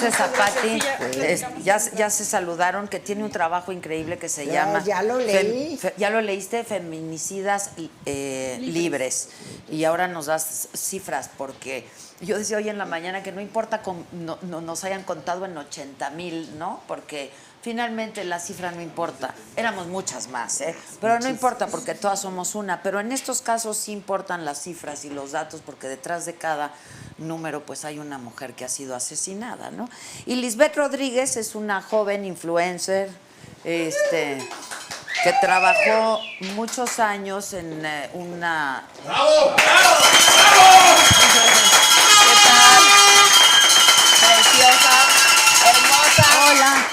conoces a Patti, ya se saludaron, que tiene un trabajo increíble que se llama... Ya lo leí. Ya lo leíste, Feminicidas Libres. Y ahora nos das cifras, porque yo decía hoy en la mañana que no importa nos hayan contado en 80,000, ¿no? Porque finalmente la cifra no importa. Éramos muchas más, ¿eh? Pero no importa porque todas somos una. Pero en estos casos sí importan las cifras y los datos, porque detrás de cada número pues hay una mujer que ha sido asesinada, ¿no? Y Lisbeth Rodríguez es una joven influencer que trabajó muchos años en una... ¡Bravo! ¡Bravo! ¡Bravo! ¿Qué tal? Preciosa, hermosa. Hola,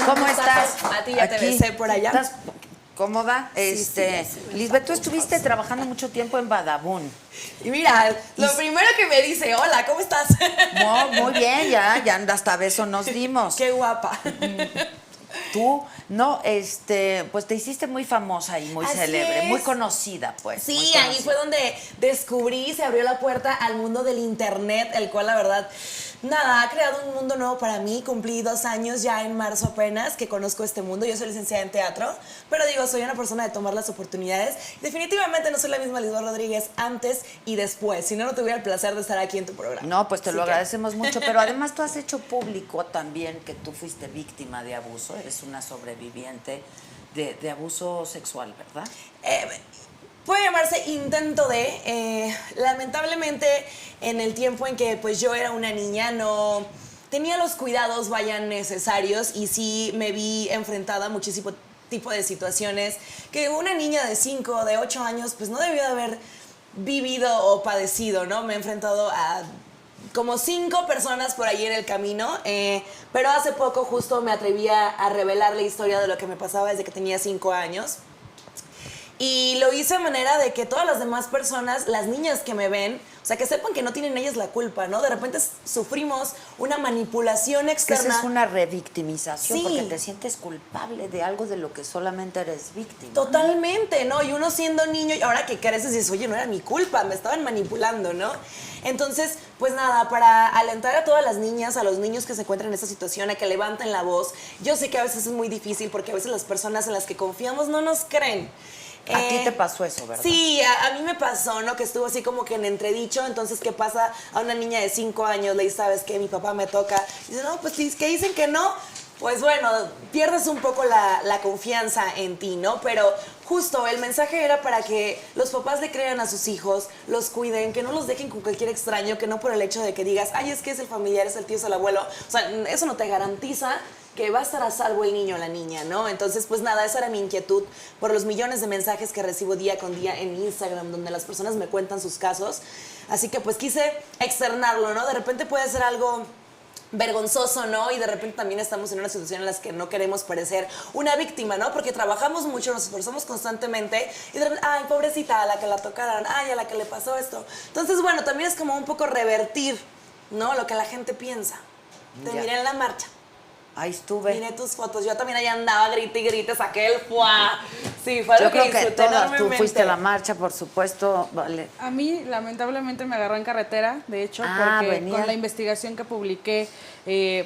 ¿cómo estás? A ti ya te besé por allá. ¿Estás cómoda? Sí. Lisbeth, tú estuviste trabajando mucho tiempo en Badabun. Y mira, lo primero que me dice, hola, ¿cómo estás? No, muy bien, ya hasta beso nos dimos. Qué guapa. Tú, no, pues te hiciste muy famosa y muy Así célebre, es. muy conocida, pues. Sí, muy ahí conocida. fue donde descubrí, se abrió la puerta al mundo del internet, el cual la verdad, nada, ha creado un mundo nuevo para mí. Cumplí 2 años ya en marzo apenas que conozco este mundo. Yo soy licenciada en teatro, pero digo, soy una persona de tomar las oportunidades. Definitivamente no soy la misma Lisbeth Rodríguez antes y después, si no, no tuviera el placer de estar aquí en tu programa. No, pues te Así lo que- agradecemos mucho, pero además tú has hecho público también que tú fuiste víctima de abuso, eres una sobreviviente de abuso sexual, ¿verdad? Puede llamarse intento de. Lamentablemente, en el tiempo en que pues yo era una niña, no tenía los cuidados, necesarios, y sí me vi enfrentada a muchísimo tipo de situaciones que una niña de 5, de 8 años, pues no debió de haber vivido o padecido, ¿no? Me he enfrentado a como 5 personas por ahí en el camino, pero hace poco justo me atreví a revelar la historia de lo que me pasaba desde que tenía 5 años. Y lo hice de manera de que todas las demás personas, las niñas que me ven, o sea, que sepan que no tienen ellas la culpa, ¿no? De repente sufrimos una manipulación Que externa. esa es una revictimización, Sí. porque te sientes culpable de algo de lo que solamente eres víctima. Totalmente, ¿no? Y uno siendo niño, y ahora que creces dices, oye, no era mi culpa, me estaban manipulando, ¿no? Entonces, pues nada, para alentar a todas las niñas, a los niños que se encuentran en esta situación, a que levanten la voz. Yo sé que a veces es muy difícil porque a veces las personas en las que confiamos no nos creen. A ti te pasó eso, ¿verdad? Sí, a mí me pasó, ¿no? Que estuvo así como que en entredicho. Entonces, ¿qué pasa a una niña de 5 años? Le dice, ¿sabes qué? Mi papá me toca. Y dice, no, pues que dicen que no. Pues bueno, pierdes un poco la confianza en ti, ¿no? Pero justo el mensaje era para que los papás le crean a sus hijos, los cuiden, que no los dejen con cualquier extraño, que no por el hecho de que digas, ay, es que es el familiar, es el tío, es el abuelo. O sea, eso no te garantiza que va a estar a salvo el niño o la niña, ¿no? Entonces, pues nada, esa era mi inquietud por los millones de mensajes que recibo día con día en Instagram, donde las personas me cuentan sus casos. Así que pues quise externarlo, ¿no? De repente puede ser algo vergonzoso, ¿no? Y de repente también estamos en una situación en la que no queremos parecer una víctima, ¿no? Porque trabajamos mucho, nos esforzamos constantemente y de repente, ay, pobrecita, a la que la tocaron, ay, a la que le pasó esto. Entonces, bueno, también es como un poco revertir, ¿no? Lo que la gente piensa. Te Ya. miré en la marcha. Ahí estuve. Miré tus fotos, yo también ahí andaba, grite y grite, saqué el fuá. Sí, fue algo Yo creo que disfruté todas, tú enormemente. fuiste a la marcha, por supuesto, vale. A mí, lamentablemente, me agarró en carretera, de hecho, porque venía. con la investigación que publiqué,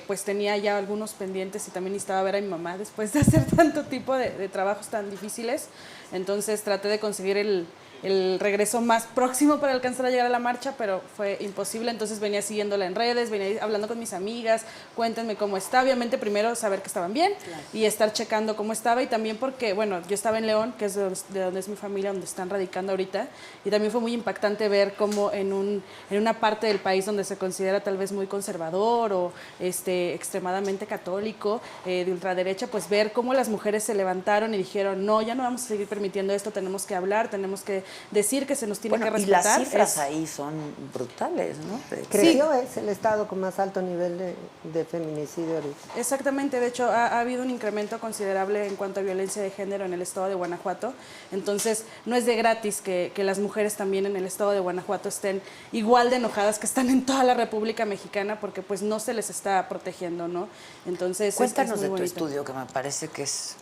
pues tenía ya algunos pendientes y también necesitaba ver a mi mamá después de hacer tanto tipo de trabajos tan difíciles. Entonces traté de conseguir el regreso más próximo para alcanzar a llegar a la marcha, pero fue imposible. Entonces venía siguiéndola en redes, venía hablando con mis amigas, cuéntenme cómo está. Obviamente primero saber que estaban bien, claro, y estar checando cómo estaba, y también porque, bueno, yo estaba en León, que es de donde es mi familia, donde están radicando ahorita, y también fue muy impactante ver cómo en una parte del país donde se considera tal vez muy conservador o extremadamente católico, de ultraderecha, pues ver cómo las mujeres se levantaron y dijeron, no, ya no vamos a seguir permitiendo esto, tenemos que hablar, tenemos que decir que se nos tiene que Y respetar. las cifras ahí son brutales, ¿no? Creo es el estado con más alto nivel de feminicidio ahorita. Exactamente, de hecho ha habido un incremento considerable en cuanto a violencia de género en el estado de Guanajuato, entonces no es de gratis que las mujeres también en el estado de Guanajuato estén igual de enojadas que están en toda la República Mexicana, porque pues no se les está protegiendo, ¿no? Entonces Cuéntanos es de muy tu bonito. estudio, que me parece que es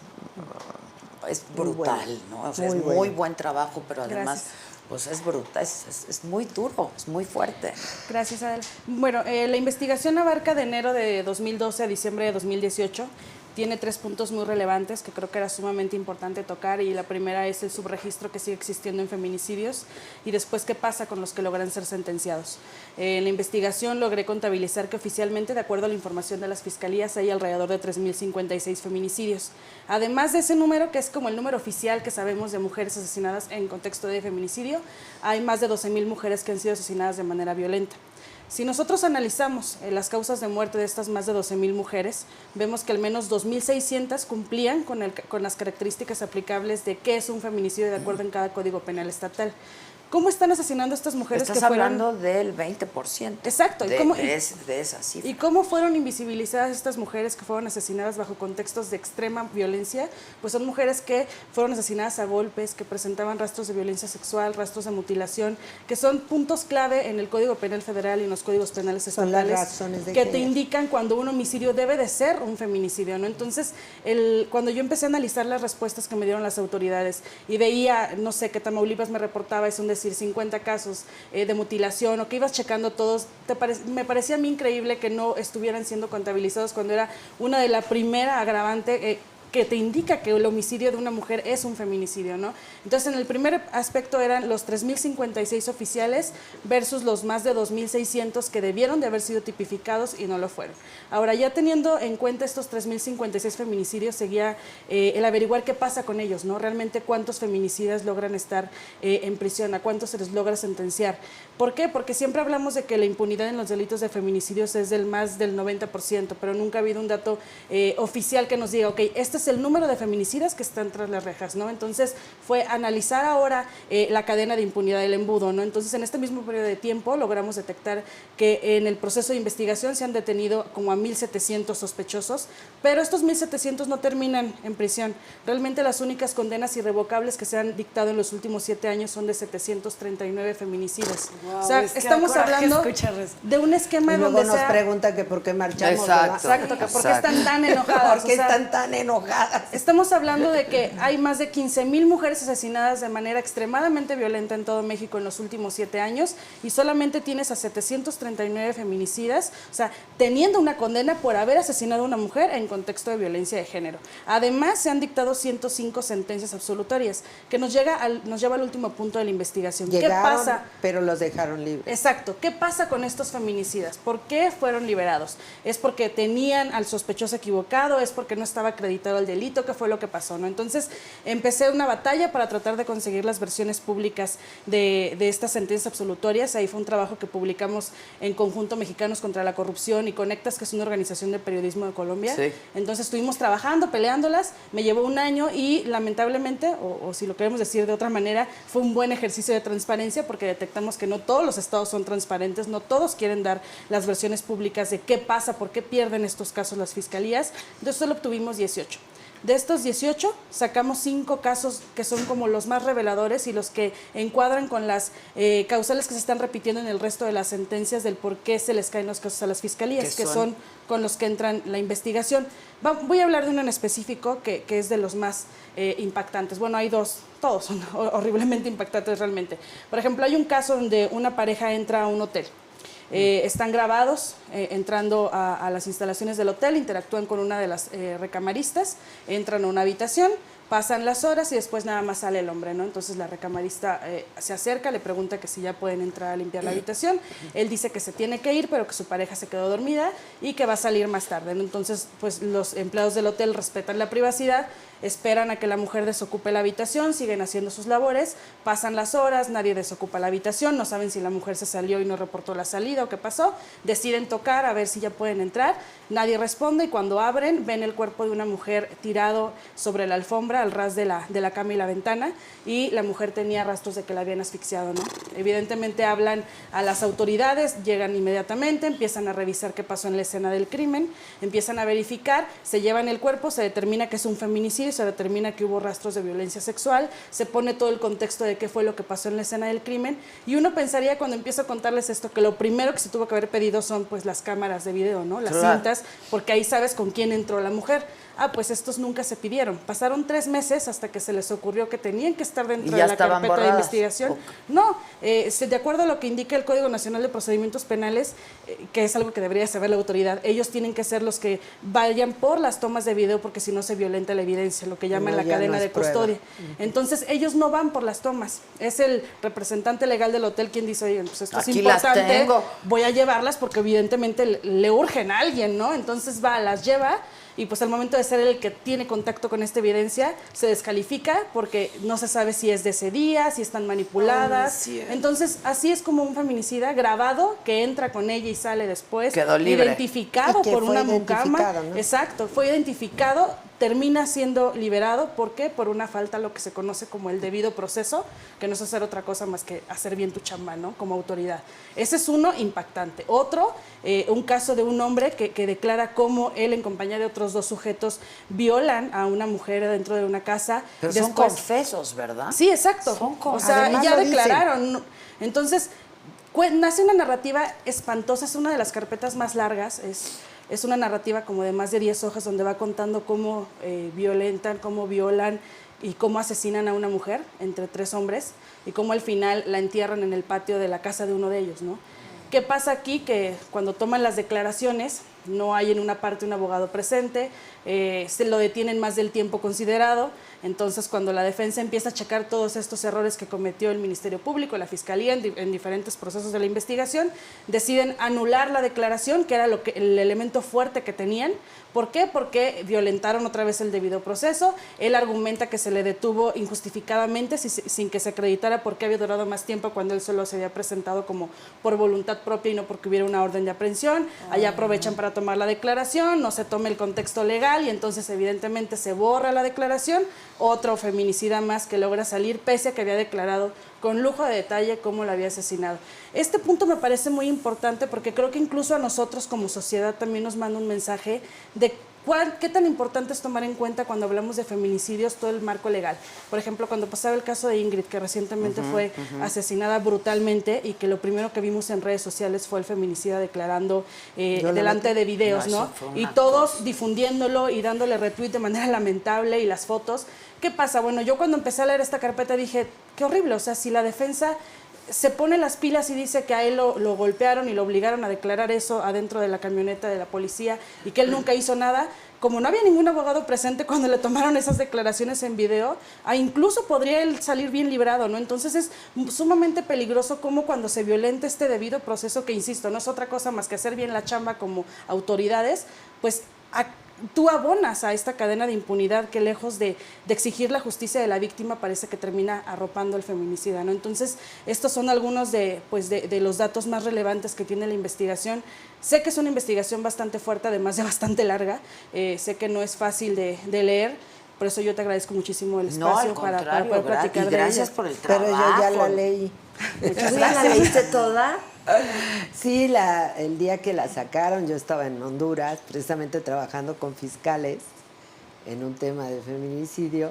brutal, ¿no? O sea, Muy es bueno. muy buen trabajo, pero además Gracias. pues es brutal, es muy duro, es muy fuerte. Gracias, Adela. Bueno, la investigación abarca de enero de 2012 a diciembre de 2018. Tiene 3 puntos muy relevantes que creo que era sumamente importante tocar, y la primera es el subregistro que sigue existiendo en feminicidios, y después qué pasa con los que logran ser sentenciados. En la investigación logré contabilizar que oficialmente, de acuerdo a la información de las fiscalías, hay alrededor de 3.056 feminicidios. Además de ese número, que es como el número oficial que sabemos de mujeres asesinadas en contexto de feminicidio, hay más de 12.000 mujeres que han sido asesinadas de manera violenta. Si nosotros analizamos las causas de muerte de estas más de 12.000 mujeres, vemos que al menos 2.600 cumplían con las características aplicables de qué es un feminicidio de acuerdo en cada código penal estatal. ¿Cómo están asesinando a estas mujeres Estás que fueron...? hablando del 20%. Exacto. De esa cifra. ¿Y cómo fueron invisibilizadas estas mujeres que fueron asesinadas bajo contextos de extrema violencia? Pues son mujeres que fueron asesinadas a golpes, que presentaban rastros de violencia sexual, rastros de mutilación, que son puntos clave en el Código Penal Federal y en los códigos penales estatales. Son las razones de que género. te indican cuando un homicidio debe de ser un feminicidio, ¿no? Entonces, cuando yo empecé a analizar las respuestas que me dieron las autoridades y veía, no sé, que Tamaulipas me reportaba, es un decir, 50 casos de mutilación, o que ibas checando todos, me parecía a mí increíble que no estuvieran siendo contabilizados cuando era una de la primera agravante que te indica que el homicidio de una mujer es un feminicidio, ¿no? Entonces, en el primer aspecto eran los 3.056 oficiales versus los más de 2.600 que debieron de haber sido tipificados y no lo fueron. Ahora, ya teniendo en cuenta estos 3.056 feminicidios, seguía el averiguar qué pasa con ellos, ¿no? Realmente cuántos feminicidas logran estar en prisión, a cuántos se les logra sentenciar. ¿Por qué? Porque siempre hablamos de que la impunidad en los delitos de feminicidios es del más del 90%, pero nunca ha habido un dato oficial que nos diga, ok, este es el número de feminicidas que están tras las rejas, ¿no? Entonces, fue analizar ahora la cadena de impunidad del embudo, ¿no? Entonces, en este mismo periodo de tiempo logramos detectar que en el proceso de investigación se han detenido como a 1.700 sospechosos, pero estos 1.700 no terminan en prisión. Realmente las únicas condenas irrevocables que se han dictado en los últimos 7 años son de 739 feminicidas. Wow, o sea, es que estamos da coraje hablando escuchar eso. de un esquema Y luego donde nos sea... pregunta que por qué marchamos. Exacto. ¿verdad? Exacto, que por qué están tan enojadas. ¿Por qué O sea, están tan enojadas? estamos hablando de que hay más de 15,000 mujeres asesinadas de manera extremadamente violenta en todo México en los últimos 7 años, y solamente tienes a 739 feminicidas, o sea, teniendo una condena por haber asesinado a una mujer en contexto de violencia de género. Además, se han dictado 105 sentencias absolutorias, que nos lleva al último punto de la investigación. Llegaron, ¿Qué pasa? pero los dejaron libres. Exacto. ¿Qué pasa con estos feminicidas? ¿Por qué fueron liberados? ¿Es porque tenían al sospechoso equivocado? ¿Es porque no estaba acreditado el delito? ¿Qué fue lo que pasó? ¿No? Entonces, empecé una batalla para tratar de conseguir las versiones públicas de estas sentencias absolutorias. Ahí fue un trabajo que publicamos en conjunto Mexicanos contra la Corrupción y Conectas, que es una organización de periodismo de Colombia. Sí. Entonces, estuvimos trabajando, peleándolas. Me llevó un año y, lamentablemente, o si lo queremos decir de otra manera, fue un buen ejercicio de transparencia, porque detectamos que no todos los estados son transparentes, no todos quieren dar las versiones públicas de qué pasa, por qué pierden estos casos las fiscalías. Entonces, solo obtuvimos 18. De estos 18, sacamos 5 casos que son como los más reveladores y los que encuadran con las causales que se están repitiendo en el resto de las sentencias del por qué se les caen los casos a las fiscalías, que son con los que entran la investigación. Voy a hablar de uno en específico que es de los más impactantes. Bueno, hay dos, todos son horriblemente impactantes realmente. Por ejemplo, hay un caso donde una pareja entra a un hotel. Están grabados entrando a las instalaciones del hotel, interactúan con una de las recamaristas, entran a una habitación, pasan las horas y después nada más sale el hombre, ¿no? Entonces la recamarista se acerca, le pregunta que si ya pueden entrar a limpiar la habitación. Él dice que se tiene que ir, pero que su pareja se quedó dormida y que va a salir más tarde, ¿no? Entonces, pues los empleados del hotel respetan la privacidad, esperan a que la mujer desocupe la habitación, siguen haciendo sus labores, pasan las horas, nadie desocupa la habitación, no saben si la mujer se salió y no reportó la salida o qué pasó, deciden tocar a ver si ya pueden entrar, nadie responde y cuando abren ven el cuerpo de una mujer tirado sobre la alfombra al ras de la cama y la ventana, y la mujer tenía rastros de que la habían asfixiado, ¿no? Evidentemente hablan a las autoridades, llegan inmediatamente, empiezan a revisar qué pasó en la escena del crimen, empiezan a verificar, se llevan el cuerpo, se determina que es un feminicidio, se determina que hubo rastros de violencia sexual, se pone todo el contexto de qué fue lo que pasó en la escena del crimen, y uno pensaría cuando empiezo a contarles esto que lo primero que se tuvo que haber pedido son pues las cámaras de video, ¿no? Las cintas, porque ahí sabes con quién entró la mujer. pues estos nunca se pidieron. Pasaron 3 meses hasta que se les ocurrió que tenían que estar dentro ¿Y de ya la estaban carpeta de borradas? investigación. Ok. No, de acuerdo a lo que indica el Código Nacional de Procedimientos Penales, que es algo que debería saber la autoridad, ellos tienen que ser los que vayan por las tomas de video porque si no se violenta la evidencia, lo que llaman No, la ya cadena no es de custodia. prueba. Entonces ellos no van por las tomas, es el representante legal del hotel quien dice, oye, pues esto Aquí es las importante, tengo. voy a llevarlas porque evidentemente le urgen a alguien, ¿no? Entonces va, las lleva y pues al momento de ser el que tiene contacto con esta evidencia, se descalifica porque no se sabe si es de ese día, si están manipuladas. Entonces, así es como un feminicida grabado que entra con ella y sale después. Quedó libre. Identificado Y que por fue una mucama. identificado, ¿no? Exacto, fue identificado, termina siendo liberado. ¿Por qué? Por una falta, lo que se conoce como el debido proceso, que no es hacer otra cosa más que hacer bien tu chamba, ¿no? Como autoridad. Ese es uno impactante. Otro, un caso de un hombre que declara cómo él, en compañía de otros 2 sujetos, violan a una mujer dentro de una casa. Pero son confesos, ¿verdad? Sí, exacto. Son O sea, Además ya lo dicen. declararon. Entonces, nace una narrativa espantosa, es una de las carpetas más largas, es una narrativa como de más de 10 hojas donde va contando cómo violentan, cómo violan y cómo asesinan a una mujer entre 3 hombres y cómo al final la entierran en el patio de la casa de uno de ellos, ¿no? ¿Qué pasa aquí? Que cuando toman las declaraciones no hay en una parte un abogado presente, se lo detienen más del tiempo considerado, entonces cuando la defensa empieza a checar todos estos errores que cometió el Ministerio Público, la Fiscalía en diferentes procesos de la investigación, deciden anular la declaración, que era el elemento fuerte que tenían. ¿Por qué? Porque violentaron otra vez el debido proceso. Él argumenta que se le detuvo injustificadamente sin que se acreditara por qué había durado más tiempo cuando él solo se había presentado como por voluntad propia y no porque hubiera una orden de aprehensión. Allá aprovechan para tomar la declaración, no se toma el contexto legal y entonces evidentemente se borra la declaración. Otro feminicida más que logra salir pese a que había declarado con lujo de detalle cómo la había asesinado. Este punto me parece muy importante porque creo que incluso a nosotros como sociedad también nos manda un mensaje de qué tan importante es tomar en cuenta cuando hablamos de feminicidios todo el marco legal. Por ejemplo, cuando pasaba el caso de Ingrid, que recientemente fue asesinada brutalmente y que lo primero que vimos en redes sociales fue el feminicida declarando delante de videos, No, ¿no? eso fue Y una todos cosa. difundiéndolo y dándole retweet de manera lamentable y las fotos. ¿Qué pasa? Bueno, yo cuando empecé a leer esta carpeta dije, qué horrible, o sea, si la defensa se pone las pilas y dice que a él lo golpearon y lo obligaron a declarar eso adentro de la camioneta de la policía y que él nunca hizo nada, como no había ningún abogado presente cuando le tomaron esas declaraciones en video, incluso podría él salir bien librado, ¿no? Entonces es sumamente peligroso como cuando se violenta este debido proceso, que insisto, no es otra cosa más que hacer bien la chamba como autoridades, pues tú abonas a esta cadena de impunidad que lejos de exigir la justicia de la víctima parece que termina arropando al feminicida, ¿no? Entonces, estos son algunos de los datos más relevantes que tiene la investigación. Sé que es una investigación bastante fuerte, además de bastante larga, sé que no es fácil de leer, por eso yo te agradezco muchísimo el No, espacio al para contrario, poder platicar y de gracias ella. por el Pero trabajo. yo ya la leí. ¿Tú ya la leíste toda? Sí, el día que la sacaron yo estaba en Honduras, precisamente trabajando con fiscales en un tema de feminicidio,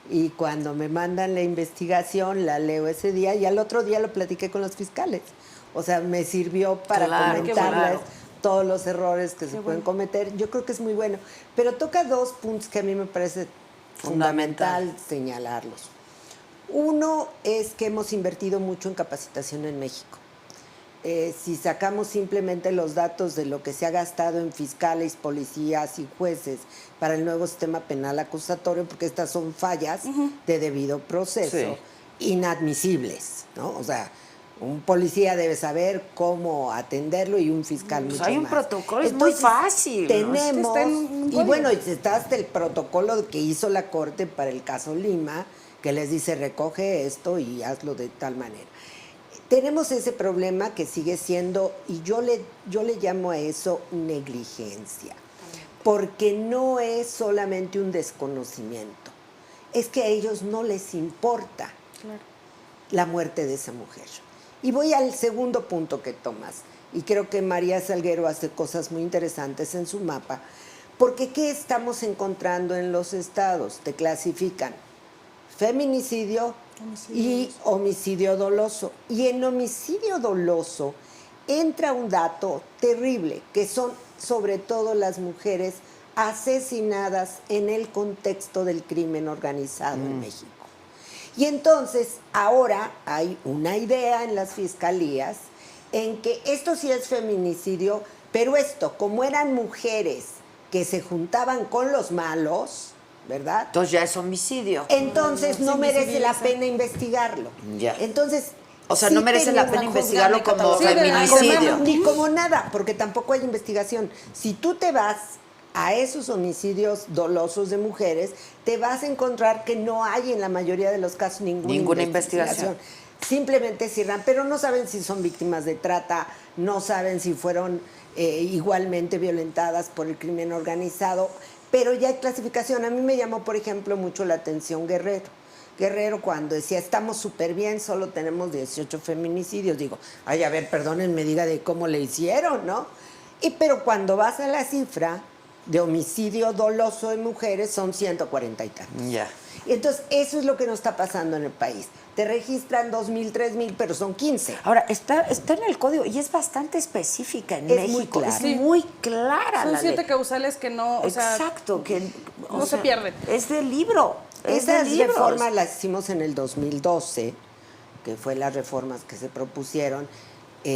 y cuando me mandan la investigación la leo ese día y al otro día lo platiqué con los fiscales. O sea, me sirvió para Claro, comentarles claro. todos los errores que se pueden cometer. Yo creo que es muy bueno. Pero toca 2 puntos que a mí me parece fundamental señalarlos. Uno es que hemos invertido mucho en capacitación en México. Si sacamos simplemente los datos de lo que se ha gastado en fiscales, policías y jueces para el nuevo sistema penal acusatorio, porque estas son fallas de debido proceso, inadmisibles, ¿no? O sea, un policía debe saber cómo atenderlo y un fiscal mucho hay un más. protocolo, es muy fácil, ¿no? Tenemos, Está en un y código. bueno, está hasta el protocolo que hizo la Corte para el caso Lima, que les dice recoge esto y hazlo de tal manera. Tenemos ese problema que sigue siendo, y yo le llamo a eso negligencia, porque no es solamente un desconocimiento, es que a ellos no les importa la muerte de esa mujer. Y voy al segundo punto que tomas, y creo que María Salguero hace cosas muy interesantes en su mapa, porque ¿qué estamos encontrando en los estados? Te clasifican feminicidio y homicidio doloso. Y en homicidio doloso entra un dato terrible, que son sobre todo las mujeres asesinadas en el contexto del crimen organizado en México. Y entonces ahora hay una idea en las fiscalías en que esto sí es feminicidio, pero esto, como eran mujeres que se juntaban con los malos, ¿verdad? Entonces ya es homicidio. Entonces no merece la pena investigarlo. Ya. Entonces, O sea, sí no merece la tenemos pena que investigarlo juzgar como ni catalogar. feminicidio. ni como nada, porque tampoco hay investigación. Si tú te vas a esos homicidios dolosos de mujeres, te vas a encontrar que no hay en la mayoría de los casos ninguna investigación. Simplemente cierran, pero no saben si son víctimas de trata, no saben si fueron igualmente violentadas por el crimen organizado, pero ya hay clasificación. A mí me llamó, por ejemplo, mucho la atención Guerrero. Guerrero cuando decía, estamos súper bien, solo tenemos 18 feminicidios. Digo, ay, a ver, perdónenme, diga de cómo le hicieron, ¿no? Pero cuando vas a la cifra de homicidio doloso de mujeres, son 140 y tantos. Ya. Y entonces, eso es lo que nos está pasando en el país. Te registran 2,000, 3,000, pero son 15. Ahora, está en el código y es bastante específica en Es México. muy clara. Es muy clara Son la 7 ley. causales que no, o sea, Exacto, que no se pierden. Es del libro. Es Esas de libros. reformas las hicimos en el 2012, que fue las reformas que se propusieron,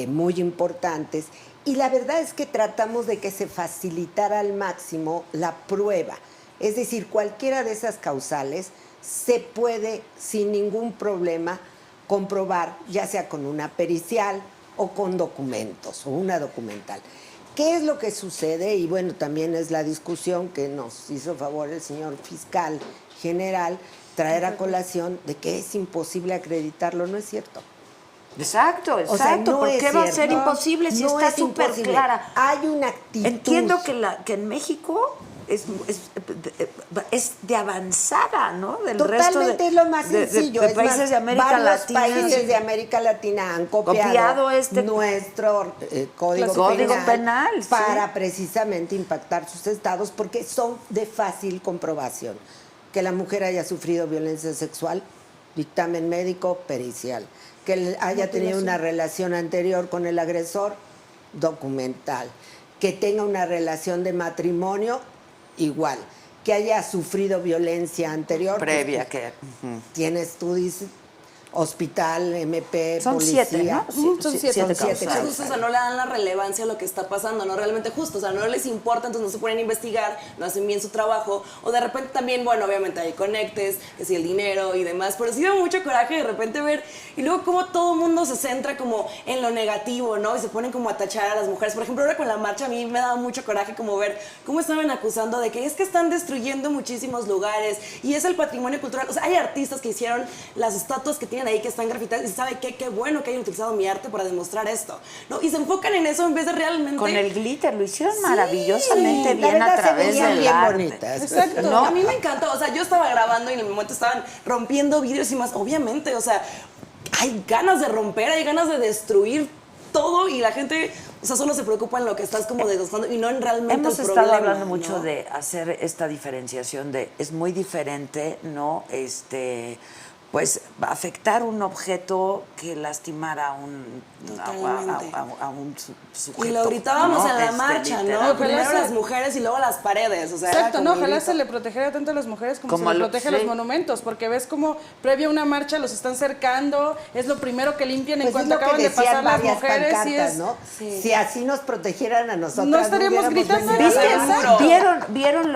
muy importantes, y la verdad es que tratamos de que se facilitara al máximo la prueba. Es decir, cualquiera de esas causales se puede sin ningún problema comprobar, ya sea con una pericial o con documentos o una documental. ¿Qué es lo que sucede? Y bueno, también es la discusión que nos hizo favor el señor fiscal general traer a colación de que es imposible acreditarlo. No es cierto. Exacto, O sea, no ¿Por es qué va a cierto. ser imposible si No está es súper imposible. clara? Hay una actitud. Entiendo que en México es de avanzada, ¿no? Del resto Totalmente es lo más sencillo. de Es países más, de América varios Latina. países de América Latina han copiado nuestro código penal sí. para precisamente impactar sus estados, porque son de fácil comprobación. Que la mujer haya sufrido violencia sexual, dictamen médico, pericial. Que haya tenido una relación anterior con el agresor, documental. Que tenga una relación de matrimonio, igual. Que haya sufrido violencia anterior. Previa, pues, que... tienes, tú dices, hospital, MP, Son policía. 7, ¿no? Son siete causales. Justo, o sea, no le dan la relevancia a lo que está pasando, no realmente justo, o sea, no les importa, entonces no se ponen a investigar, no hacen bien su trabajo, o de repente también, bueno, obviamente hay conectes, que si el dinero y demás, pero sí da mucho coraje de repente ver, y luego como todo el mundo se centra como en lo negativo, ¿no? Y se ponen como a tachar a las mujeres. Por ejemplo, ahora con la marcha a mí me daba mucho coraje como ver cómo estaban acusando de que es que están destruyendo muchísimos lugares, y es el patrimonio cultural, o sea, hay artistas que hicieron las estatuas que tienen ahí que están grafitadas, y sabe qué bueno que hayan utilizado mi arte para demostrar esto, ¿no? Y se enfocan en eso en vez de realmente... Con el glitter, lo hicieron maravillosamente la bien a verdad se través veían del bien arte. bonitas. Exacto. ¿No? A mí me encantó, o sea, yo estaba grabando y en el momento estaban rompiendo vidrios y más, obviamente, o sea, hay ganas de romper, hay ganas de destruir todo y la gente, o sea, solo se preocupa en lo que estás como desgastando y no en realmente Hemos el estado problema, hablando mucho ¿no? de hacer esta diferenciación de es muy diferente, ¿no? Pues afectar un objeto que lastimar a un sujeto. Y lo gritábamos ¿no? en la marcha, literal. ¿no? Primero las mujeres y luego las paredes, o sea, era Exacto, como no, el ojalá grito. se le protegiera tanto a las mujeres como Como se le lo- protege a sí. los monumentos, porque ves como previo a una marcha los están cercando, es lo primero que limpian en Pues es cuanto lo que acaban de decían pasar las varias mujeres y pancartas, es... ¿no? Sí. Si así nos protegieran a nosotras, No estaríamos hubiéramos gritando venido ¿Viste? a la Seguro. marcha. ¿Vieron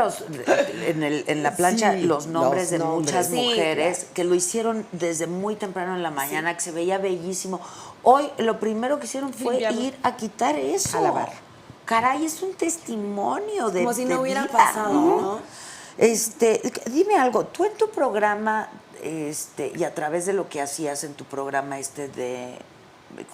en la plancha Sí, los nombres los de nombres. muchas Sí, mujeres que lo hicieron desde muy temprano en la mañana, que se veía bellísimo? Hoy lo primero que hicieron fue Limpiarlo. ir a quitar eso. A lavar. Caray, es un testimonio de Como si no de hubiera vida, pasado, ¿no? Dime algo, tú en tu programa, y a través de lo que hacías en tu programa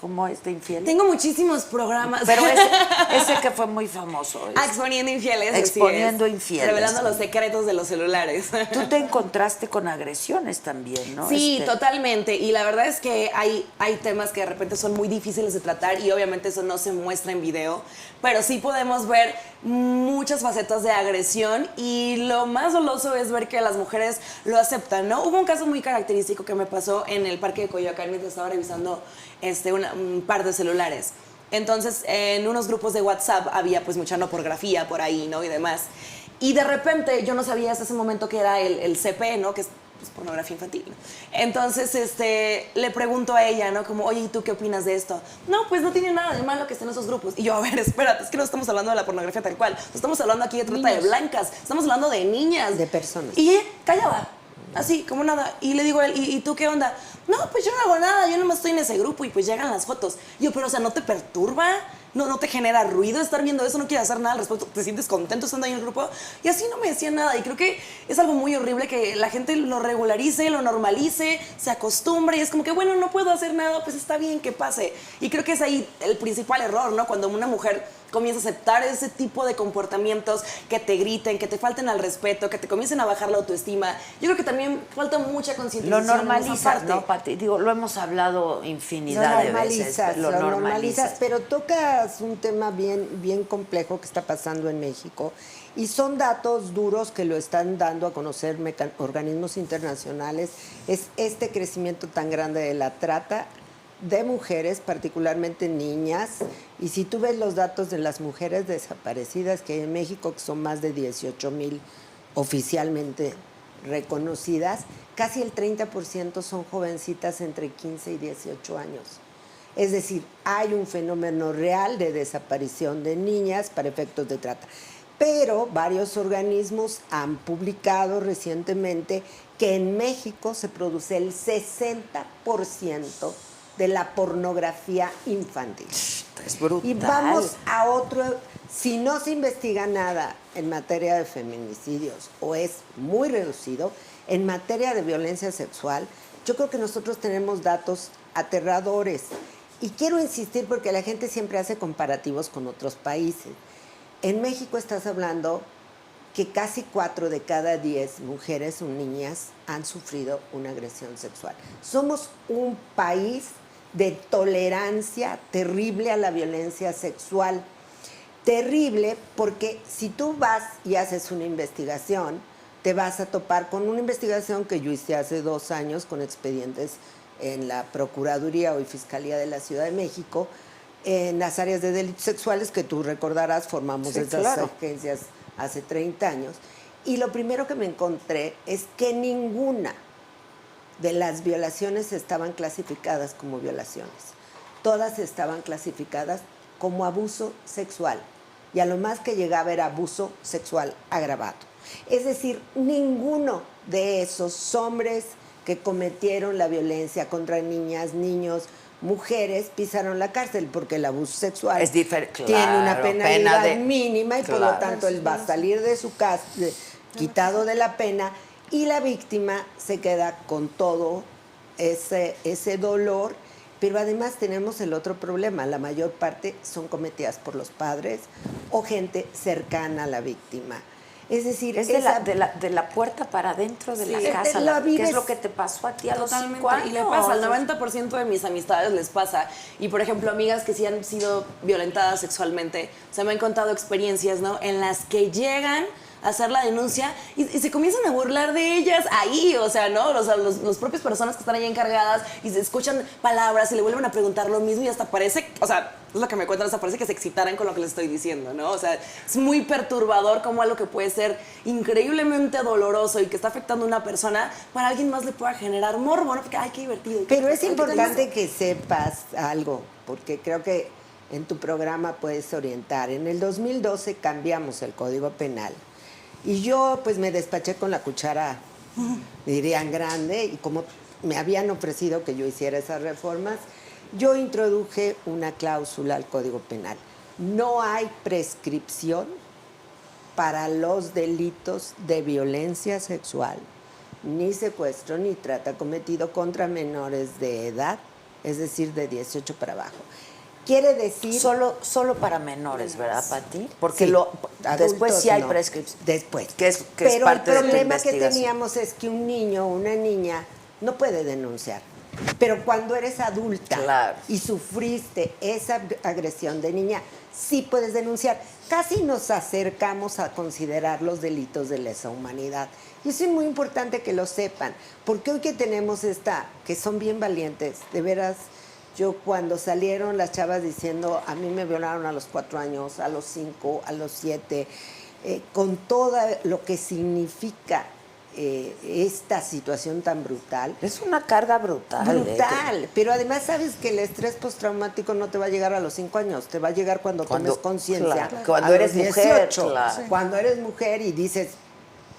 ¿cómo es de infiel? Tengo muchísimos programas. Pero ese que fue muy famoso. Exponiendo infieles. así Exponiendo es. infieles. Revelando los secretos de los celulares. Tú te encontraste con agresiones también, ¿no? Sí, totalmente. Y la verdad es que hay temas que de repente son muy difíciles de tratar y obviamente eso no se muestra en video, pero sí podemos ver muchas facetas de agresión y lo más doloso es ver que las mujeres lo aceptan, ¿no? Hubo un caso muy característico que me pasó en el parque de Coyoacán mientras estaba revisando un par de celulares. Entonces, en unos grupos de WhatsApp había pues mucha no pornografía por ahí, ¿no? Y demás. Y de repente yo no sabía hasta ese momento que era el CP, ¿no? Que es pues, pornografía infantil, ¿no? Entonces le pregunto a ella, ¿no? Como, oye, ¿y tú qué opinas de esto? No, pues no tiene nada de malo que estén esos grupos. Y yo, a ver, espérate, es que no estamos hablando de la pornografía tal cual. Estamos hablando aquí de trata de blancas. Estamos hablando de niñas. De personas. Y ella callaba. Así, como nada. Y le digo a él, ¿y tú qué onda? No, pues yo no hago nada, yo nomás estoy en ese grupo y pues llegan las fotos. Y yo, pero o sea, ¿no te perturba? ¿No te genera ruido estar viendo eso? ¿No quieres hacer nada al respecto? ¿Te sientes contento estando ahí en el grupo? Y así no me decía nada. Y creo que es algo muy horrible que la gente lo regularice, lo normalice, se acostumbre. Y es como que, bueno, no puedo hacer nada, pues está bien que pase. Y creo que es ahí el principal error, ¿no? Cuando una mujer comienza a aceptar ese tipo de comportamientos, que te griten, que te falten al respeto, que te comiencen a bajar la autoestima. Yo creo que también falta mucha concientización. Lo normalizas, ¿no, Pati? Digo, lo hemos hablado infinidad de veces. Lo normalizas, pero tocas un tema bien complejo que está pasando en México y son datos duros que lo están dando a conocer organismos internacionales. Es este crecimiento tan grande de la trata de mujeres, particularmente niñas, y si tú ves los datos de las mujeres desaparecidas que hay en México, que son más de 18,000 oficialmente reconocidas, casi el 30% son jovencitas entre 15 y 18 años. Es decir, hay un fenómeno real de desaparición de niñas para efectos de trata. Pero varios organismos han publicado recientemente que en México se produce el 60% de la pornografía infantil. Es brutal. Y vamos a otro, si no se investiga nada en materia de feminicidios o es muy reducido, en materia de violencia sexual, yo creo que nosotros tenemos datos aterradores. Y quiero insistir porque la gente siempre hace comparativos con otros países. En México estás hablando que casi 4 de cada 10 mujeres o niñas han sufrido una agresión sexual. Somos un país de tolerancia terrible a la violencia sexual. Terrible porque si tú vas y haces una investigación, te vas a topar con una investigación que yo hice hace 2 años con expedientes en la Procuraduría, hoy Fiscalía de la Ciudad de México, en las áreas de delitos sexuales que tú recordarás, formamos esas agencias hace 30 años. Y lo primero que me encontré es que ninguna de las violaciones estaban clasificadas como violaciones. Todas estaban clasificadas como abuso sexual. Y a lo más que llegaba era abuso sexual agravado. Es decir, ninguno de esos hombres que cometieron la violencia contra niñas, niños, mujeres pisaron la cárcel porque el abuso sexual es tiene una penalidad mínima y por lo tanto él va a salir de su casa quitado de la pena y la víctima se queda con todo ese dolor. Pero además tenemos el otro problema, la mayor parte son cometidas por los padres o gente cercana a la víctima. Es decir, es de la puerta para adentro de la casa. ¿Qué es lo que te pasó a ti a los 5 años? Y le pasa, al 90% de mis amistades les pasa. Y, por ejemplo, amigas que sí han sido violentadas sexualmente, se me han contado experiencias, ¿no? En las que llegan a hacer la denuncia y se comienzan a burlar de ellas ahí, o sea, ¿no? Los propias personas que están ahí encargadas y se escuchan palabras y le vuelven a preguntar lo mismo y hasta parece, o sea, es lo que me cuentan, hasta parece que se excitaran con lo que les estoy diciendo, ¿no? O sea, es muy perturbador como algo que puede ser increíblemente doloroso y que está afectando a una persona, para alguien más le pueda generar morbo, ¿no? Porque, ay, qué divertido. Pero es importante que sepas algo, porque creo que en tu programa puedes orientar. En el 2012 cambiamos el Código Penal. Y yo pues me despaché con la cuchara, dirían, grande, y como me habían ofrecido que yo hiciera esas reformas, yo introduje una cláusula al Código Penal. No hay prescripción para los delitos de violencia sexual, ni secuestro, ni trata cometido contra menores de edad, es decir, de 18 para abajo. Quiere decir... Solo para menores, ¿verdad, Pati? Porque sí, después sí hay no. prescripción. Después. Que es Pero parte el de tu problema que investigación. teníamos es que un niño o una niña no puede denunciar. Pero cuando eres adulta Claro. y sufriste esa agresión de niña, sí puedes denunciar. Casi nos acercamos a considerar los delitos de lesa humanidad. Y eso es muy importante que lo sepan, porque hoy que tenemos que son bien valientes, de veras... Yo cuando salieron las chavas diciendo, a mí me violaron a los 4 años, a los 5, a los 7, con todo lo que significa esta situación tan brutal. Es una carga brutal. Brutal, pero además sabes que el estrés postraumático no te va a llegar a los 5 años, te va a llegar cuando tomes conciencia. Claro, cuando eres mujer, claro. Cuando eres mujer y dices,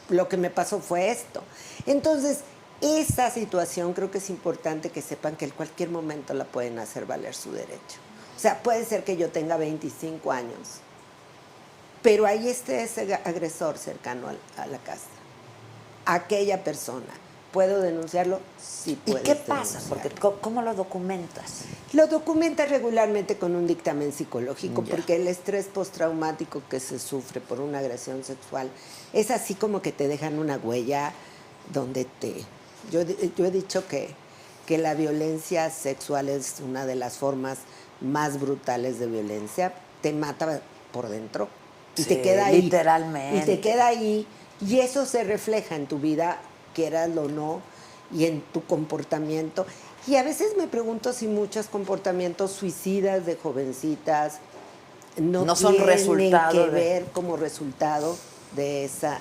lo que me pasó fue esto. Entonces, esa situación creo que es importante que sepan que en cualquier momento la pueden hacer valer su derecho. O sea, puede ser que yo tenga 25 años, pero ahí esté ese agresor cercano a la casa. Aquella persona. ¿Puedo denunciarlo? Sí, puedes. ¿Y qué pasa? denunciarlo. Porque ¿cómo lo documentas? Lo documentas regularmente con un dictamen psicológico, porque el estrés postraumático que se sufre por una agresión sexual es así como que te dejan una huella donde te... Yo he dicho que la violencia sexual es una de las formas más brutales de violencia. Te mata por dentro y Sí, te queda ahí. literalmente. Y te queda ahí. Y eso se refleja en tu vida, quieraslo o no, y en tu comportamiento. Y a veces me pregunto si muchos comportamientos suicidas de jovencitas no son tienen resultado que de- ver como resultado de esa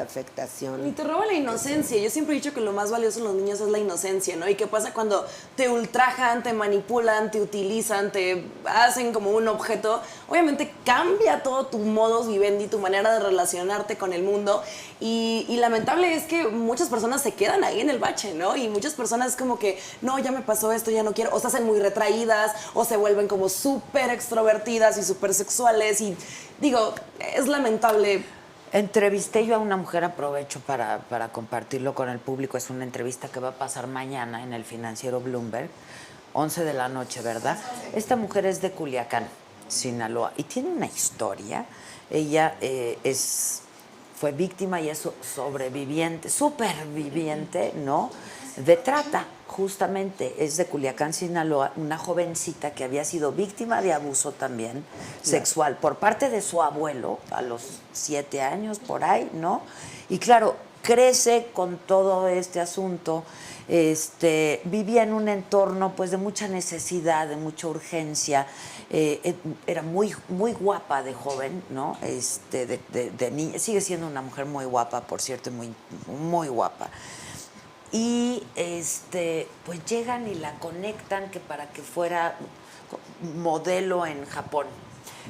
afectación. Y te roba la inocencia. Yo siempre he dicho que lo más valioso en los niños es la inocencia, ¿no? ¿Y qué pasa cuando te ultrajan, te manipulan, te utilizan, te hacen como un objeto? Obviamente cambia todo tu modus vivendi, tu manera de relacionarte con el mundo. Y lamentable es que muchas personas se quedan ahí en el bache, ¿no? Y muchas personas como que, no, ya me pasó esto, ya no quiero. O se hacen muy retraídas, o se vuelven como súper extrovertidas y súper sexuales. Y digo, es lamentable. Entrevisté yo a una mujer, aprovecho para compartirlo con el público. Es una entrevista que va a pasar mañana en el Financiero Bloomberg, 11 de la noche, ¿verdad? Esta mujer es de Culiacán, Sinaloa, y tiene una historia. Ella fue víctima y es sobreviviente, superviviente, ¿no? De trata, justamente. Es de Culiacán, Sinaloa, una jovencita que había sido víctima de abuso también sexual por parte de su abuelo a los 7 años, por ahí, ¿no? Y claro, crece con todo este asunto. Vivía en un entorno pues de mucha necesidad, de mucha urgencia. Era muy, muy guapa de joven, ¿no? De niña. Sigue siendo una mujer muy guapa, por cierto, muy, muy guapa. Y pues llegan y la conectan que para que fuera modelo en Japón.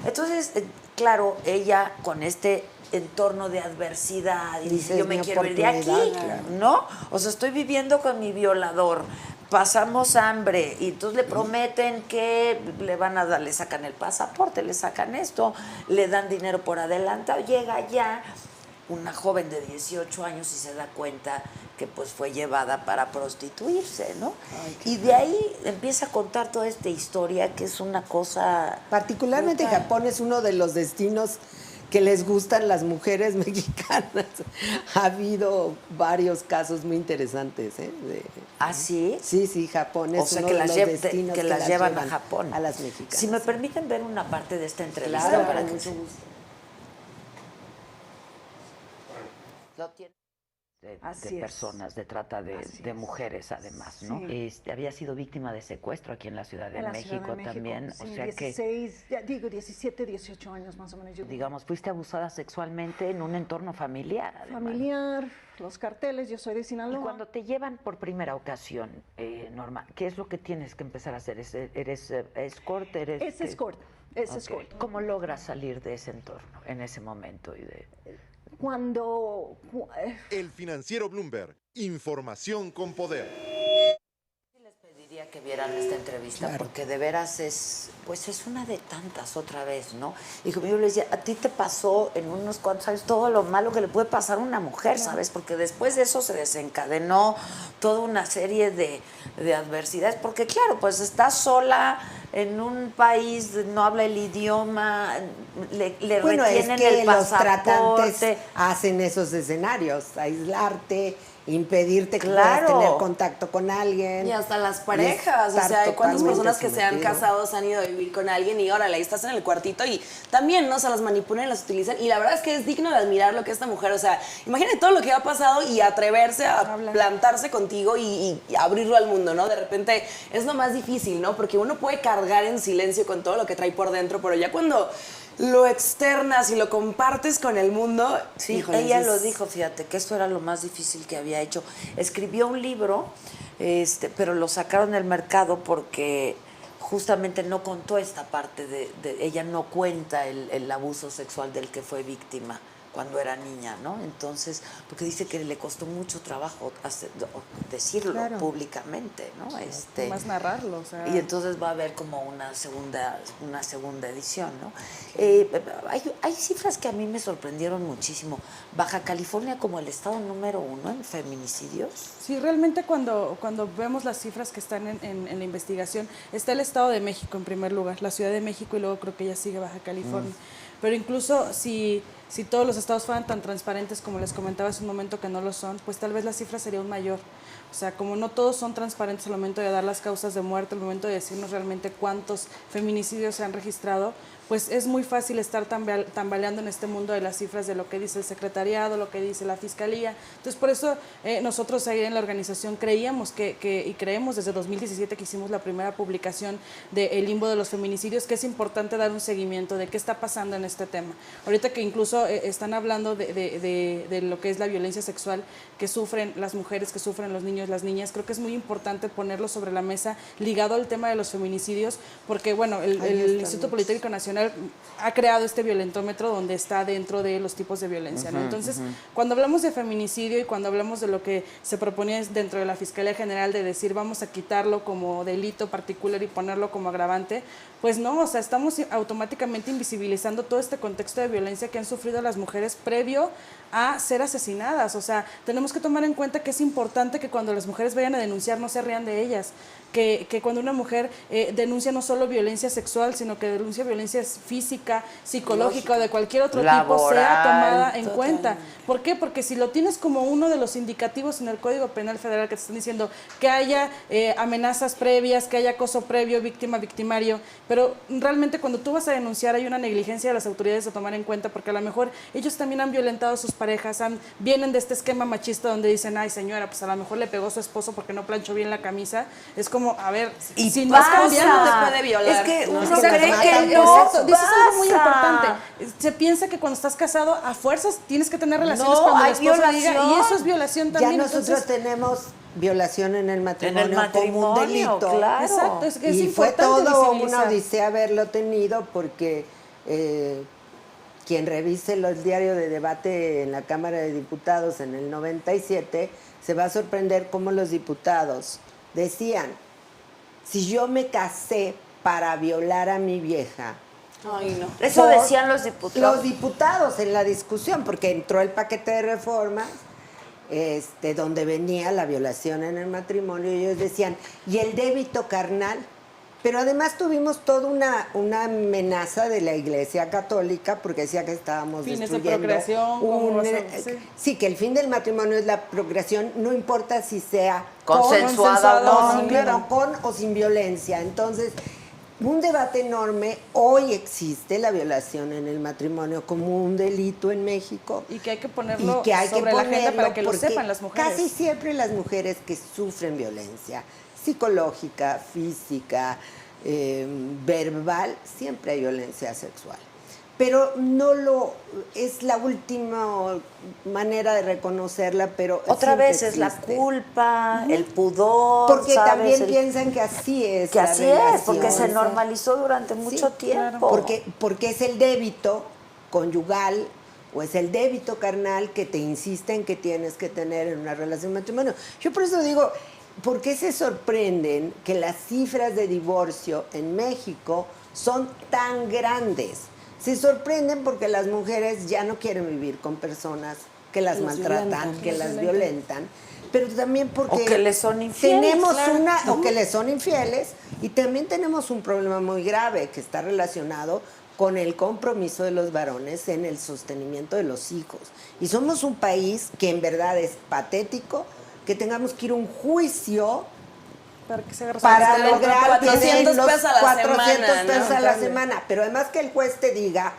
Entonces, claro, ella con este entorno de adversidad y dice, Dices, yo me mi quiero ir de aquí, oportunidad, ¿no? O sea, estoy viviendo con mi violador, pasamos hambre y entonces le prometen que le sacan el pasaporte, le sacan esto, le dan dinero por adelantado, llega ya una joven de 18 años y se da cuenta que pues fue llevada para prostituirse, ¿no? Y de ahí empieza a contar toda esta historia que es una cosa... Particularmente brutal. Japón es uno de los destinos que les gustan las mujeres mexicanas. Ha habido varios casos muy interesantes, ¿eh? ¿Ah, sí? Sí, Japón es O sea, uno que de las, los destinos que las llevan a llevan Japón. a las mexicanas. Si me permiten ver una parte de esta entrevista. Claro, para con que mucho gusto. lo tiene de Así es. personas, de trata de mujeres además, ¿no? Sí. Había sido víctima de secuestro aquí en la Ciudad de En la México Ciudad de México, también, sí, o sea 16, ya digo 17, 18 años más o menos. Yo digamos, fuiste abusada sexualmente en un entorno familiar. Además. familiar, los carteles, yo soy de Y Sinaloa. cuando te llevan por primera ocasión, Norma, ¿qué es lo que tienes que empezar a hacer? ¿Eres escort? Es escort, es Ok. escort. ¿Cómo logras salir de ese entorno en ese momento? El Financiero Bloomberg. Información con poder. Les pediría que vieran esta entrevista porque de veras es una de tantas otra vez, ¿no? Y como yo le decía, a ti te pasó en unos cuantos años todo lo malo que le puede pasar a una mujer, ¿sabes? Porque después de eso se desencadenó toda una serie de adversidades, porque claro, pues estás sola en un país, no habla el idioma, le Bueno, es retienen que el los tratantes pasaporte. hacen esos escenarios, aislarte, impedirte que Claro. puedas tener contacto con alguien. Y hasta las Y parejas, o estar sea, hay cuántas totalmente personas que se han sometido. casado, se han ido a vivir con alguien y órale, ahí estás en el cuartito y también, ¿no? Se las manipulan, las utilizan y la verdad es que es digno de admirar lo que esta mujer, o sea, imagínate todo lo que ha pasado y atreverse a plantarse contigo y abrirlo al mundo, ¿no? De repente es lo más difícil, ¿no? Porque uno puede cargar en silencio con todo lo que trae por dentro, pero ya cuando lo externas y lo compartes con el mundo, Sí, híjole, ella dices, lo dijo, fíjate, que eso era lo más difícil que había hecho. Escribió un libro, pero lo sacaron del mercado porque justamente no contó esta parte ella no cuenta el abuso sexual del que fue víctima cuando era niña, ¿no? Entonces, porque dice que le costó mucho trabajo decirlo públicamente, ¿no? Más narrarlo, o sea. Y entonces va a haber como una segunda edición, ¿no? Hay cifras que a mí me sorprendieron muchísimo. Baja California como el estado número 1 en feminicidios. Sí, realmente cuando vemos las cifras que están en la investigación, está el Estado de México en primer lugar, la Ciudad de México, y luego creo que ya sigue Baja California. Pero incluso si todos los estados fueran tan transparentes como les comentaba hace un momento que no lo son, pues tal vez la cifra sería aún mayor. O sea, como no todos son transparentes al momento de dar las causas de muerte, al momento de decirnos realmente cuántos feminicidios se han registrado, pues es muy fácil estar tambaleando en este mundo de las cifras de lo que dice el secretariado, lo que dice la fiscalía. Entonces, por eso nosotros ahí en la organización creíamos y creemos desde 2017 que hicimos la primera publicación de El Limbo de los Feminicidios, que es importante dar un seguimiento de qué está pasando en este tema. Ahorita que incluso están hablando de lo que es la violencia sexual que sufren las mujeres, que sufren los niños, las niñas, creo que es muy importante ponerlo sobre la mesa ligado al tema de los feminicidios, porque bueno, el Instituto Politécnico Nacional ha creado este violentómetro donde está dentro de los tipos de violencia, ¿no? Entonces, cuando hablamos de feminicidio y cuando hablamos de lo que se proponía dentro de la Fiscalía General de decir vamos a quitarlo como delito particular y ponerlo como agravante, pues no, o sea, estamos automáticamente invisibilizando todo este contexto de violencia que han sufrido las mujeres previo a ser asesinadas. O sea, tenemos que tomar en cuenta que es importante que cuando las mujeres vayan a denunciar no se rían de ellas, que cuando una mujer denuncia no solo violencia sexual, sino que denuncia violencia física, psicológica o de cualquier otro tipo, sea tomada en cuenta. ¿Por qué? Porque si lo tienes como uno de los indicativos en el Código Penal Federal que te están diciendo que haya amenazas previas, que haya acoso previo, víctima, victimario, pero realmente cuando tú vas a denunciar hay una negligencia de las autoridades a tomar en cuenta, porque a lo mejor ellos también han violentado a sus parejas, vienen de este esquema machista donde dicen, ay señora, pues a lo mejor le pegó a su esposo porque no planchó bien la camisa. Es como, a ver, y si no has cambiado, te puede violar. Es que No, uno es que cree se que mata. no exacto, dices algo muy pasa. importante. Se piensa que cuando estás casado a fuerzas tienes que tener relaciones No, cuando hay el esposo diga, violación. y eso es violación Ya también. nosotros Entonces, tenemos violación en el matrimonio, como un delito. claro. exacto, es Y fue importante todo visibilizar. una odisea haberlo tenido porque quien revise el diario de debate en la Cámara de Diputados en el 97 se va a sorprender cómo los diputados decían, si yo me casé para violar a mi vieja. Ay, no. Eso Por decían los diputados. Los diputados en la discusión, porque entró el paquete de reformas donde venía la violación en el matrimonio, y ellos decían, y el débito carnal. Pero además tuvimos toda una amenaza de la Iglesia Católica, porque decía que estábamos Fines de destruyendo procreación, ¿cómo vas a- sí. sí, que el fin del matrimonio es la procreación, no importa si sea Consensuada o no. con o sin violencia. Entonces, un debate enorme. Hoy existe la violación en el matrimonio como un delito en México. Y que hay que ponerlo Y que hay que sobre la agenda ponerlo para que lo porque sepan las mujeres. Casi siempre las mujeres que sufren violencia psicológica, física, verbal, siempre hay violencia sexual. Pero es la última manera de reconocerla, pero Otra siempre vez es la existe. culpa, el pudor, Porque ¿sabes? también piensan que así es. Que la así es, porque relación. se normalizó durante mucho tiempo. Porque es el débito conyugal o es el débito carnal que te insiste en que tienes que tener en una relación de matrimonio. Yo por eso digo, ¿por qué se sorprenden que las cifras de divorcio en México son tan grandes? Se sorprenden porque las mujeres ya no quieren vivir con personas que las maltratan, que las violentan, pero también porque O que les son infieles, tenemos claro. o que les son infieles, y también tenemos un problema muy grave que está relacionado con el compromiso de los varones en el sostenimiento de los hijos. Y somos un país que en verdad es patético que tengamos que ir a un juicio Para que se haga para responsable. lograr 400 los pesos a la 400 semana, ¿no? pesos a la semana. Pero además que el juez te diga,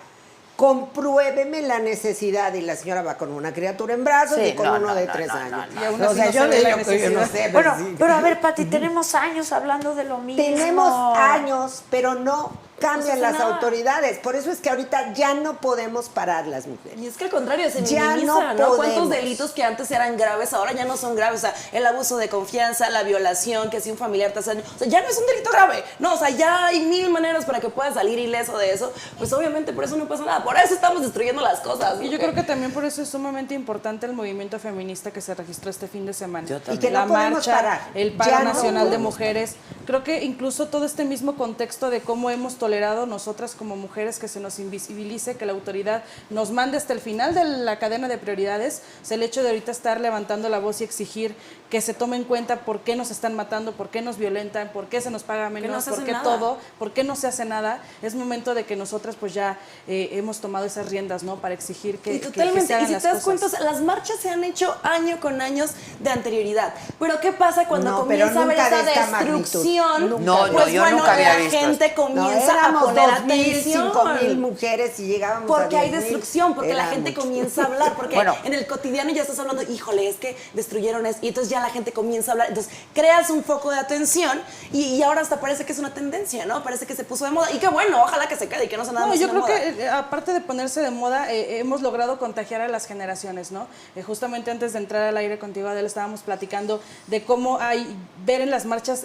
compruébeme la necesidad, y la señora va con una criatura en brazos Sí, y con no, uno no, de no, 3 no, años. no, Y aún O así sea, no yo se ve la no sé, necesidad. Bueno, sí. pero a ver, Pati, tenemos años hablando de lo mismo. Tenemos años, pero no cambian hace las nada. autoridades. Por eso es que ahorita ya no podemos parar las mujeres. Y es que al contrario, se Ya minimiza, no ¿no? ¿Cuántos podemos. delitos que antes eran graves ahora ya no son graves? O sea, el abuso de confianza, la violación, que si un familiar te hace daño, o sea, ya no es un delito grave. No, o sea, ya hay 1000 maneras para que puedas salir ileso de eso. Pues obviamente por eso no pasa nada. Por eso estamos destruyendo las cosas. Y yo creo que también por eso es sumamente importante el movimiento feminista que se registró este fin de semana. Yo también. Y que no la podemos marcha, parar. el paro Ya no nacional de podemos mujeres. Creo que incluso todo este mismo contexto de cómo hemos tolerado nosotras como mujeres que se nos invisibilice, que la autoridad nos mande hasta el final de la cadena de prioridades, es el hecho de ahorita estar levantando la voz y exigir que se tome en cuenta por qué nos están matando, por qué nos violentan, por qué se nos paga menos, no se por hace qué nada. todo, por qué no se hace nada. Es momento de que nosotras pues ya hemos tomado esas riendas, ¿no? Para exigir que, Y que totalmente, se hagan y si las te das cosas. cuenta, o sea, las marchas se han hecho año con años de anterioridad. Pero ¿qué pasa cuando No, pero comienza a haber nunca esa de esta magnitud. destrucción? Nunca. No, pues yo bueno, nunca había la visto gente No, comienza a éramos poner 2000, atención. 5000 mujeres y llegábamos Porque a hay 10,000. destrucción, porque la Era gente mucho. comienza a hablar, porque Bueno. en el cotidiano ya estás hablando, híjole, es que destruyeron esto, y entonces ya la gente comienza a hablar, entonces creas un foco de atención y ahora hasta parece que es una tendencia, ¿no? Parece que se puso de moda, y qué bueno, ojalá que se quede y que no sea nada No, más yo una creo moda. que aparte de ponerse de moda, hemos logrado contagiar a las generaciones, ¿no? Justamente antes de entrar al aire contigo, Adela, estábamos platicando de cómo hay, ver en las marchas,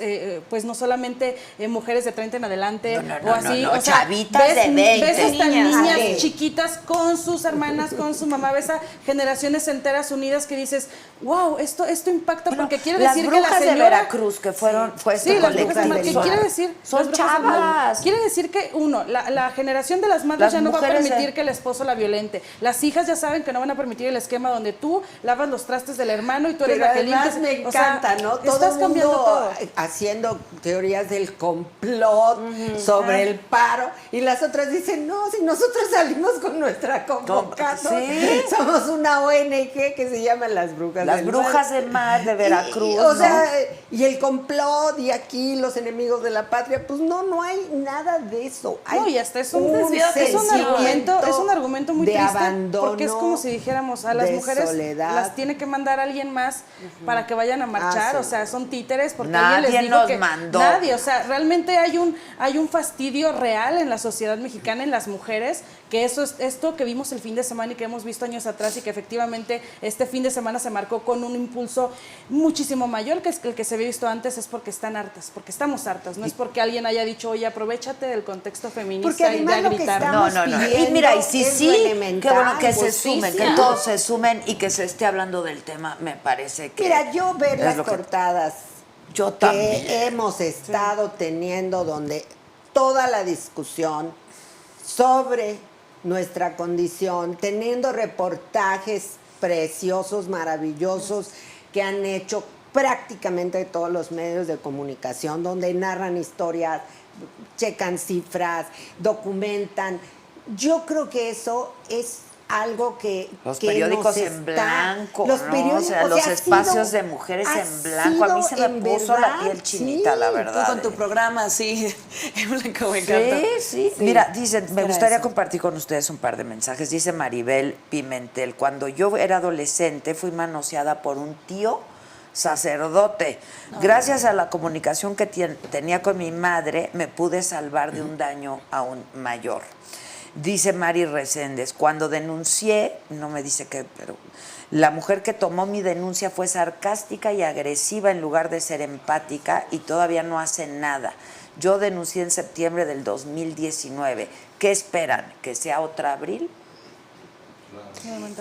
pues no solamente mujeres de 30 en adelante, No, o así, no, o sea, chavitas de 20. ves hasta Niñas. niñas Sí. chiquitas con sus hermanas, con su mamá, ves a generaciones enteras unidas que dices, wow, esto impacta porque quiere las decir que la brujas de señora... Veracruz que fueron, fue este Sí, las brujas de Mar, colectivo. que quiere decir, Son las brujas de Mar, chavas. quiere decir que uno, la generación de las madres Las ya no va a mujeres permitir de- que el esposo la violente. Las hijas ya saben que no van a permitir el esquema donde tú lavas los trastes del hermano y tú eres Pero la que además limpia. me O sea, encanta, ¿no? Todo estás el cambiando mundo todo. haciendo teorías del complot sobre el paro y las otras dicen, no, si nosotros salimos con nuestra convocatoria. Sí. Somos una ONG que se llama Las Brujas Las del Brujas Mar. de Mar de Veracruz, O ¿no? sea, y el complot y aquí los enemigos de la patria, pues no hay nada de eso. Hay No, y hasta es un un argumento muy de triste abandono, porque es como si dijéramos a las de mujeres soledad. las tiene que mandar alguien más para que vayan a marchar, sí. o sea, son títeres porque Nadie alguien les digo nos que mandó. nadie, o sea, realmente hay un fastidio real en la sociedad mexicana, en las mujeres, que eso es esto que vimos el fin de semana y que hemos visto años atrás y que efectivamente este fin de semana se marcó con un impulso muchísimo mayor que el que se había visto antes, es porque están hartas, porque estamos hartas, no es porque alguien haya dicho, oye, aprovéchate del contexto feminista Porque y además de lo que gritar. estamos No. Y pidiendo mira, y si es sí, lo qué elemental, bueno que se justicia. sumen, que todos se sumen y que se esté hablando del tema, me parece que... Mira, yo ver es las lo que- cortadas Yo que también. hemos estado teniendo, donde toda la discusión sobre nuestra condición, teniendo reportajes preciosos, maravillosos, que han hecho prácticamente todos los medios de comunicación, donde narran historias, checan cifras, documentan. Yo creo que eso es algo que Los que periódicos nos en está- blanco, los ¿no? periódicos, O sea, los ha espacios sido- de mujeres ha en blanco. A mí se me sido, en puso la verdad, piel chinita, sí. la Tú verdad. con tu programa, sí, en blanco me encanta. Sí. Mira, dicen, me Era gustaría eso. compartir con ustedes un par de mensajes. Dice Maribel Pimentel, cuando yo era adolescente fui manoseada por un tío sacerdote. Gracias a la comunicación que tenía con mi madre, me pude salvar de un daño aún mayor. Dice Mari Reséndez, cuando denuncié, no me dice qué, pero la mujer que tomó mi denuncia fue sarcástica y agresiva en lugar de ser empática y todavía no hace nada. Yo denuncié en septiembre del 2019. ¿Qué esperan? ¿Que sea otra Abril?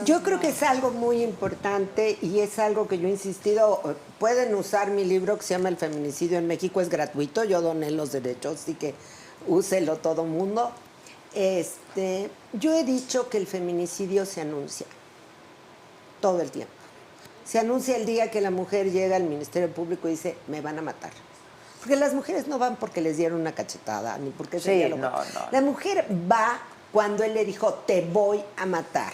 Yo creo que es algo muy importante y es algo que yo he insistido. Pueden usar mi libro que se llama El feminicidio en México, es gratuito, yo doné los derechos, así que úselo todo mundo. Yo he dicho que el feminicidio se anuncia todo el tiempo. Se anuncia el día que la mujer llega al Ministerio Público y dice, me van a matar. Porque las mujeres no van porque les dieron una cachetada, ni porque Sí, se diálogo. no. La mujer va cuando él le dijo, te voy a matar.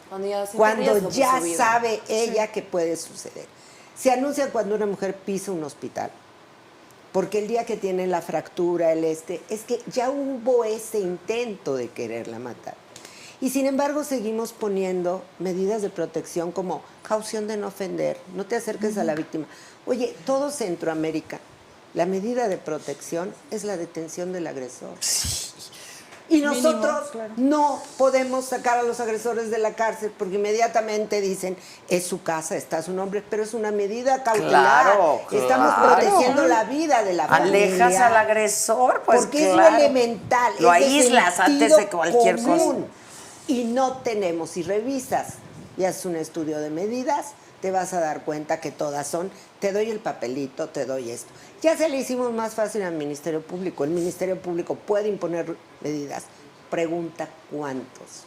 Cuando ya, siente Cuando riesgo por ya su vida. sabe ella que puede suceder. Se anuncia cuando una mujer pisa un hospital. Porque el día que tiene la fractura, es que ya hubo ese intento de quererla matar. Y sin embargo seguimos poniendo medidas de protección como caución de no ofender, no te acerques a la víctima. Oye, todo Centroamérica, la medida de protección es la detención del agresor. Y Mínimo, nosotros claro. no podemos sacar a los agresores de la cárcel porque inmediatamente dicen, es su casa, está su nombre, pero es una medida cautelar. Claro, Estamos claro. protegiendo la vida de la familia. Alejas al agresor, pues porque claro. es lo elemental. Lo es de aíslas antes sentido de cualquier cosa. común. Y no tenemos, si revisas y haces un estudio de medidas, te vas a dar cuenta que todas son, te doy el papelito, te doy esto. Ya se le hicimos más fácil al Ministerio Público. El Ministerio Público puede imponer medidas. Pregunta cuántos.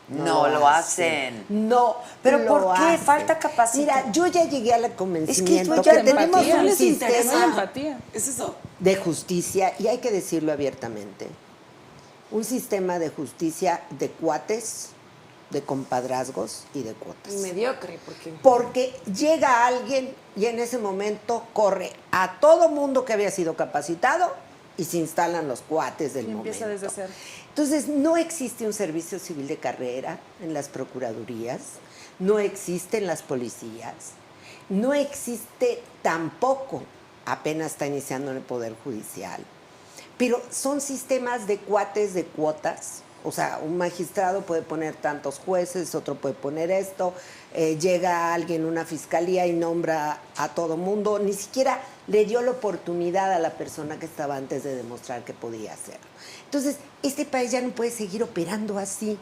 No lo hacen. No. ¿Pero lo por qué? hacen. Falta capacidad. Mira, yo ya llegué al convencimiento yo que ya tenemos empatía. un No les interesa. No hay sistema empatía. ¿Es eso? de justicia, y hay que decirlo abiertamente, un sistema de justicia de cuates, de compadrazgos y de cuotas. Y mediocre, porque... Porque llega alguien y en ese momento corre a todo mundo que había sido capacitado y se instalan los cuates del Y momento. empieza desde cero. Entonces, no existe un servicio civil de carrera en las procuradurías, no existe en las policías, no existe tampoco, apenas está iniciando en el Poder Judicial, pero son sistemas de cuates, de cuotas. O sea, un magistrado puede poner tantos jueces, otro puede poner esto, llega alguien, una fiscalía y nombra a todo mundo, ni siquiera le dio la oportunidad a la persona que estaba antes de demostrar que podía hacerlo. Entonces, este país ya no puede seguir operando así,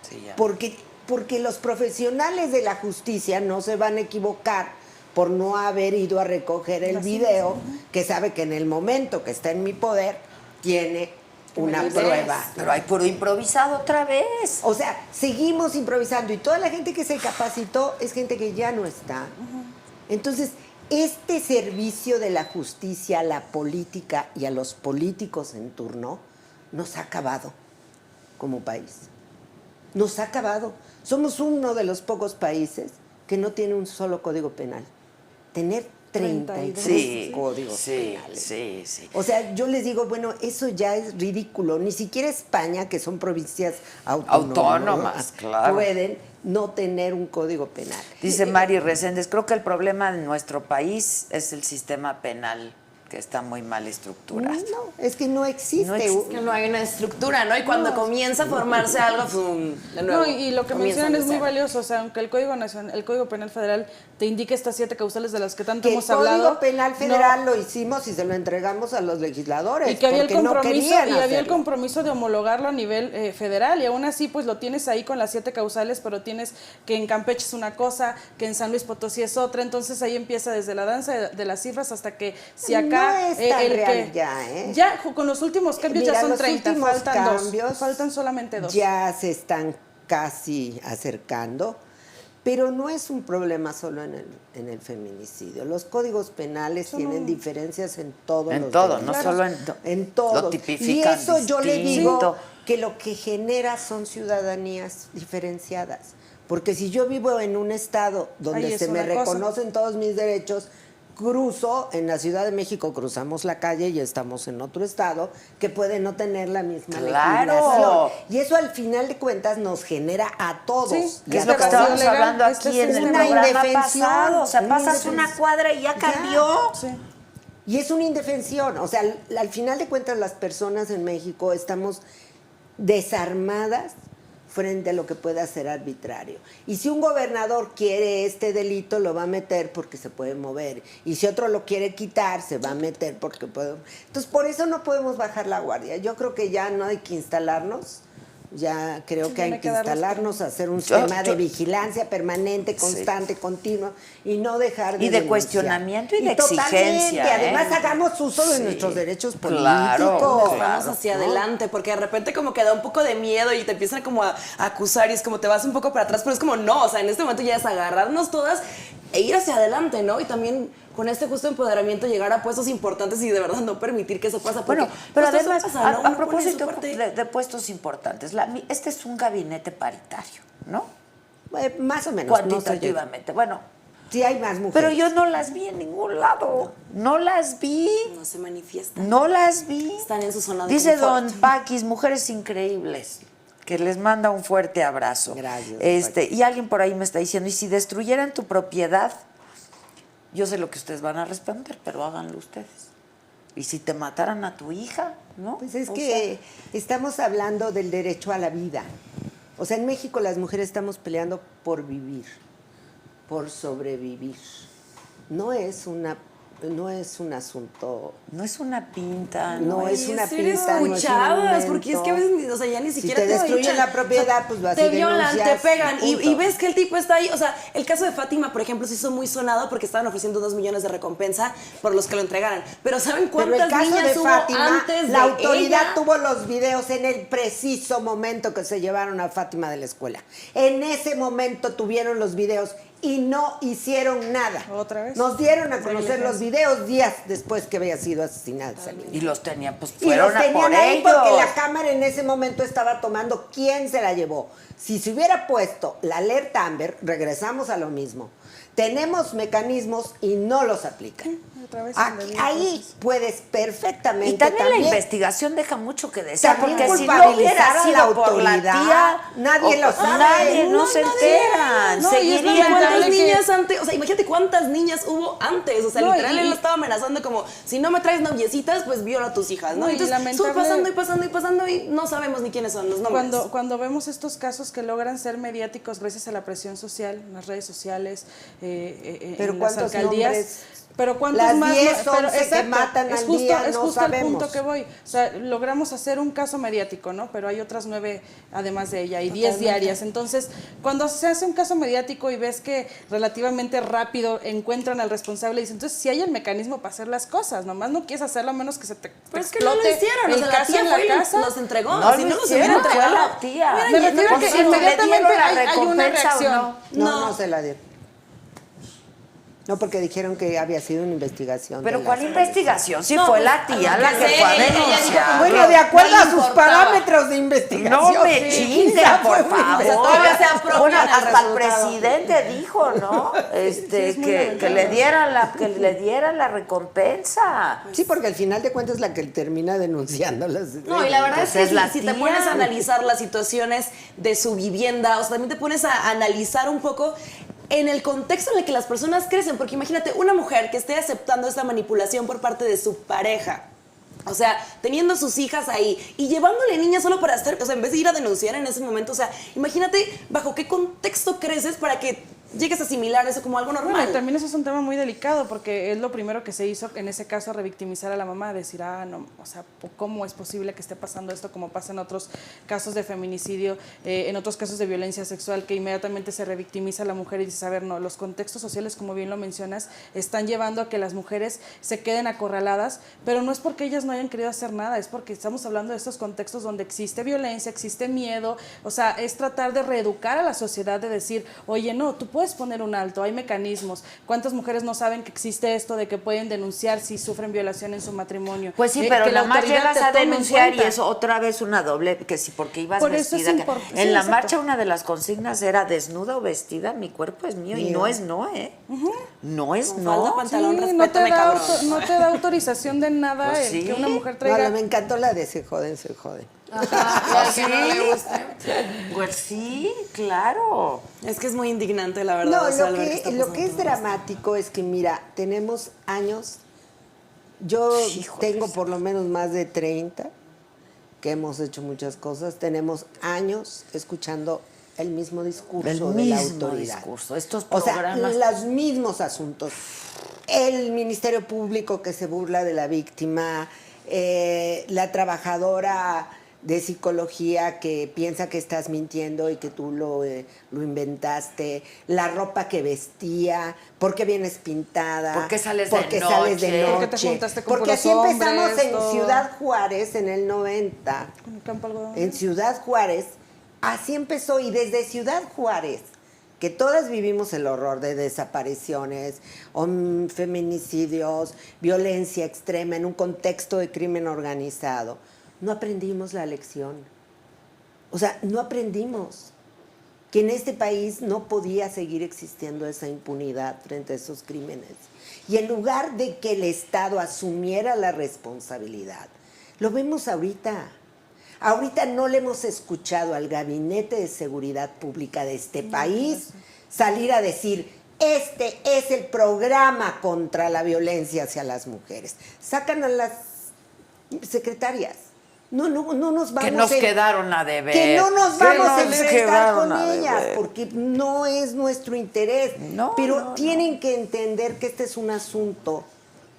Sí, ya. porque los profesionales de la justicia no se van a equivocar por no haber ido a recoger el video, que sabe que en el momento que está en mi poder, tiene una prueba. Pero hay puro improvisado otra vez. O sea, seguimos improvisando y toda la gente que se capacitó es gente que ya no está. Entonces, este servicio de la justicia a la política y a los políticos en turno nos ha acabado como país. Nos ha acabado. Somos uno de los pocos países que no tiene un solo código penal. Tener 33 Sí, códigos sí, penales. sí, sí. O sea, yo les digo, bueno, eso ya es ridículo. Ni siquiera España, que son provincias autónomas, claro. pueden no tener un código penal. Dice Mari Reséndez, creo que el problema de nuestro país es el sistema penal, que está muy mal estructurado. No, es que no existe. No existe. Es que no hay una estructura, ¿no? Y cuando comienza a formarse algo, ¡fum! De nuevo. No, y lo que comienzan mencionan de es muy cero. valioso, o sea, aunque el Código Nacional, el Código Penal Federal te indique estas 7 causales de las que tanto Que el hemos hablado. Código Penal Federal no, lo hicimos y se lo entregamos a los legisladores. y que había el porque no compromiso querían y había el hacerlo. compromiso de homologarlo a nivel federal, y aún así pues lo tienes ahí con las 7 causales, pero tienes que en Campeche es una cosa, que en San Luis Potosí es otra, entonces ahí empieza desde la danza de las cifras hasta que si acá No es tan el real que ya, ¿eh? ya con los últimos cambios Mira, ya son los 30, últimos faltan cambios 2, faltan solamente 2. Ya se están casi acercando, pero no es un problema solo en el feminicidio. Los códigos penales tienen diferencias en todos En los todo, delitos. no solo en todo. lo Y tipifican eso yo le distinto. digo que lo que genera son ciudadanías diferenciadas. Porque si yo vivo en un estado donde Ahí es se me una cosa. reconocen todos mis derechos, cruzo, en la Ciudad de México cruzamos la calle y estamos en otro estado que puede no tener la misma ¡Claro! legislación. Y eso al final de cuentas nos genera a todos. Sí, y Que a es lo que todas. estábamos legal, hablando este aquí en el sistema. Una programa indefensión, pasado. O sea, una pasas una indefensión. cuadra y ya cambió. Sí. Y es una indefensión. O sea, al final de cuentas las personas en México estamos desarmadas frente a lo que pueda ser arbitrario. Y si un gobernador quiere este delito, lo va a meter porque se puede mover. Y si otro lo quiere quitar, se va a meter porque puede... Entonces, por eso no podemos bajar la guardia. Yo creo que ya no hay que instalarnos. Ya creo Sí, que hay tiene que que darles instalarnos, hacer un Yo- sistema yo- de vigilancia permanente, constante, continua, y no dejar de Y de denunciar. cuestionamiento y de totalmente. exigencia, Además, ¿eh? hagamos uso de Sí. nuestros derechos Claro, políticos. claro. Vamos hacia ¿no? adelante, porque de repente como que da un poco de miedo y te empiezan como a acusar y es como te vas un poco para atrás, pero es como no, o sea, en este momento ya es agarrarnos todas e ir hacia adelante, ¿no? Y también con este justo empoderamiento llegar a puestos importantes y de verdad no permitir que eso pase. Porque Bueno, pero justo eso además, pasa, ¿no? a Uno pone su propósito parte. de puestos importantes, este es un gabinete paritario, ¿no? Más o menos. no sé yo. Cuantitativamente. Bueno, Sí hay más mujeres. pero yo no las vi en ningún lado. No las vi. No se manifiestan. No las vi. Están en su zona de Dice confort. don Paquis, mujeres increíbles, que les manda un fuerte abrazo. Gracias, don Paquis. Y alguien por ahí me está diciendo, y si destruyeran tu propiedad, yo sé lo que ustedes van a responder, pero háganlo ustedes. ¿Y si te mataran a tu hija? ¿No? Pues es O que estamos hablando del derecho a la vida. O sea, en México las mujeres estamos peleando por vivir, por sobrevivir. No es un asunto. no es una pinta, No no es es una ser pinta, no es un escuchadas, porque es que a momento. veces, o sea, ya ni Si siquiera te te destruyen escuchan. la propiedad, pues vas y te violan, te denuncias, pegan, y punto. ves que el tipo está ahí. O sea, el caso de Fátima, por ejemplo, se hizo muy sonado porque estaban ofreciendo 2 millones de recompensa por los que lo entregaran. Pero ¿saben Pero el cuántas caso niñas de hubo Fátima, antes la de autoridad ella? tuvo los videos en el preciso momento que se llevaron a Fátima de la escuela. En ese momento tuvieron los videos y no hicieron nada. ¿Otra vez? Nos dieron a conocer Negligencia. los videos días después que había sido asesinada esa niña. Y los tenían, pues Y fueron los a por tenían ahí ellos. porque la cámara en ese momento estaba tomando quién se la llevó. Si se hubiera puesto la alerta Amber, regresamos a lo mismo. Tenemos mecanismos y no los aplican. Otra vez Aquí- indebido, ahí entonces. puedes perfectamente Y también la investigación deja mucho que decir, también porque si no culpabilizar hubiera a la sido por la autoridad, tía, nadie lo sabe. Nadie, no, No, se nadie. enteran. No, y es ¿Y Seguirían lamentable cuántas que- niñas antes? O sea, imagínate cuántas niñas hubo antes. O sea, No, literal, y- él lo estaba amenazando como, si no me traes noviecitas, pues viola a tus hijas, ¿no? No, y Entonces, lamentable- estuvo pasando y pasando y pasando y no sabemos ni quiénes son los nombres. Cuando vemos estos casos que logran ser mediáticos gracias a la presión social, en las redes sociales, Pero en las ¿cuántos alcaldías, nombres? pero cuántos Las más 10, pero 11 que exacto, matan es al justo, día, es no justo el sabemos. punto que voy. O sea, logramos hacer un caso mediático, ¿no? Pero hay otras 9 además de ella y 10 diarias. Entonces, cuando se hace un caso mediático y ves que relativamente rápido encuentran al responsable, dicen, entonces si hay el mecanismo para hacer las cosas, nomás no quieres hacerlo a menos que se te Pero es que no lo explote hicieron, o el sea, la caso tía en fue y casa. los entregó. No si lo no los hicieron, hubiera fue entregado. la tía. Hubieran Me llegado refiero a Por que cierto, ¿le inmediatamente dieron la hay una recompensa o reacción. no? No se la dieron. No, porque dijeron que había sido una investigación. Pero de ¿cuál las- investigación? Si No, fue pues, la tía la que que sé, fue a ella dijo, denunciar. Bueno, de acuerdo No a le sus importaba. parámetros de investigación. No me Sí, chinguen, quizá por fue una favor. investigación. todavía se apropian Bueno, el hasta el resultado. presidente dijo, ¿no? es muy Que lamentable. le dieran la recompensa. Sí, porque al final de cuentas es la que termina denunciando las. No, y la verdad Pues es que es la si te tía. pones a analizar las situaciones de su vivienda, o sea, también te pones a analizar un poco en el contexto en el que las personas crecen, porque imagínate una mujer que esté aceptando esta manipulación por parte de su pareja. O sea, teniendo sus hijas ahí y llevándole niñas solo para estar, o sea, en vez de ir a denunciar en ese momento, o sea, imagínate bajo qué contexto creces para que llegues a asimilar eso como algo normal. Bueno, y también eso es un tema muy delicado porque es lo primero que se hizo en ese caso, revictimizar a la mamá, decir, no, o sea, ¿cómo es posible que esté pasando esto como pasa en otros casos de feminicidio, en otros casos de violencia sexual, que inmediatamente se revictimiza a la mujer y dices, a ver, no, los contextos sociales, como bien lo mencionas, están llevando a que las mujeres se queden acorraladas, pero no es porque ellas no hayan querido hacer nada, es porque estamos hablando de estos contextos donde existe violencia, existe miedo, o sea, es tratar de reeducar a la sociedad, de decir, oye, no, tú puedes poner un alto, hay mecanismos. ¿Cuántas mujeres no saben que existe esto de que pueden denunciar si sufren violación en su matrimonio? Pues sí, pero que la nada más autoridad llegas te a tome en denunciar y cuenta. es otra vez una doble, que sí, porque ibas Por eso es vestida. impor- En sí, la exacto. marcha una de las consignas era desnuda o vestida, mi cuerpo es mío, y Mío. no es no, ¿eh? No es Con no. falda, pantalón, Sí, respétame, cabrón. no te da autorización de nada Pues el sí. que una mujer No, traiga. me encantó la de se joden, se joden. ¿Sí? Pues sí, claro. Es que es muy indignante, la verdad. No, o sea, lo ver qué que, está lo pasando que es con esto. dramático es que, mira, tenemos años, yo Hijo tengo de por lo menos más de 30, que hemos hecho muchas cosas, tenemos años escuchando el mismo discurso El de la mismo autoridad. discurso, estos O sea, programas. los mismos asuntos. El Ministerio Público que se burla de la víctima, la trabajadora de psicología que piensa que estás mintiendo y que tú lo inventaste, la ropa que vestía, por qué vienes pintada, ¿Por qué sales de Porque sales de noche? noche, ¿Por qué te juntaste con porque puros así empezamos hombres, en todo? Ciudad Juárez en el 90. Con el campo algodón. En Ciudad Juárez, así empezó y desde Ciudad Juárez, que todas vivimos el horror de desapariciones, feminicidios, violencia extrema en un contexto de crimen organizado, no aprendimos la lección. O sea, no aprendimos que en este país no podía seguir existiendo esa impunidad frente a esos crímenes. Y en lugar de que el Estado asumiera la responsabilidad, lo vemos ahorita. Ahorita no le hemos escuchado al Gabinete de Seguridad Pública de este país salir a decir, Este es el programa contra la violencia hacia las mujeres. Sacan a las secretarias. No nos vamos Que nos a... quedaron a deber. Que no nos Que vamos a nos enfrentar quedaron con a ellas, deber. porque no es nuestro interés. No, Pero no, tienen que entender que este es un asunto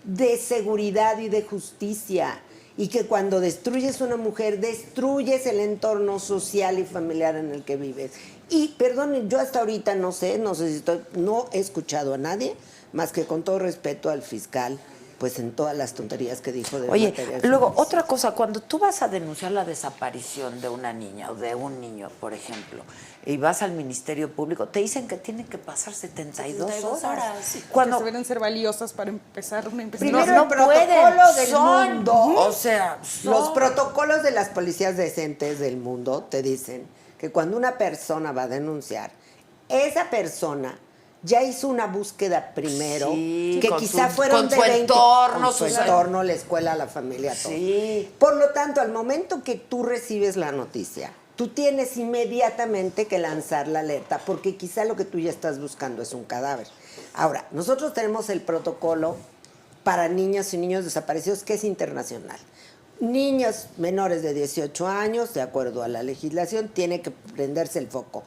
de seguridad y de justicia. Y que cuando destruyes una mujer, destruyes el entorno social y familiar en el que vives. Y, perdonen, yo hasta ahorita no sé si no he escuchado a nadie, más que con todo respeto al fiscal, pues en todas las tonterías que dijo de Oye, materias luego, feministas. otra cosa, cuando tú vas a denunciar la desaparición de una niña o de un niño, por ejemplo, y vas al Ministerio Público, te dicen que tienen que pasar 72 horas. Que Cuando deben ser valiosas para empezar una investigación. Primero, el protocolo del son, mundo, o sea, los son. protocolos de las policías decentes del mundo te dicen que cuando una persona va a denunciar, esa persona ya hizo una búsqueda primero, Sí, que con quizá su- fueron con de su 20, entorno, con su sus- entorno, la escuela, la familia, todo. Sí. Por lo tanto, al momento que tú recibes la noticia, tú tienes inmediatamente que lanzar la alerta, porque quizá lo que tú ya estás buscando es un cadáver. Ahora, nosotros tenemos el protocolo para niñas y niños desaparecidos, que es internacional. Niños menores de 18 años, de acuerdo a la legislación, tiene que prenderse el foco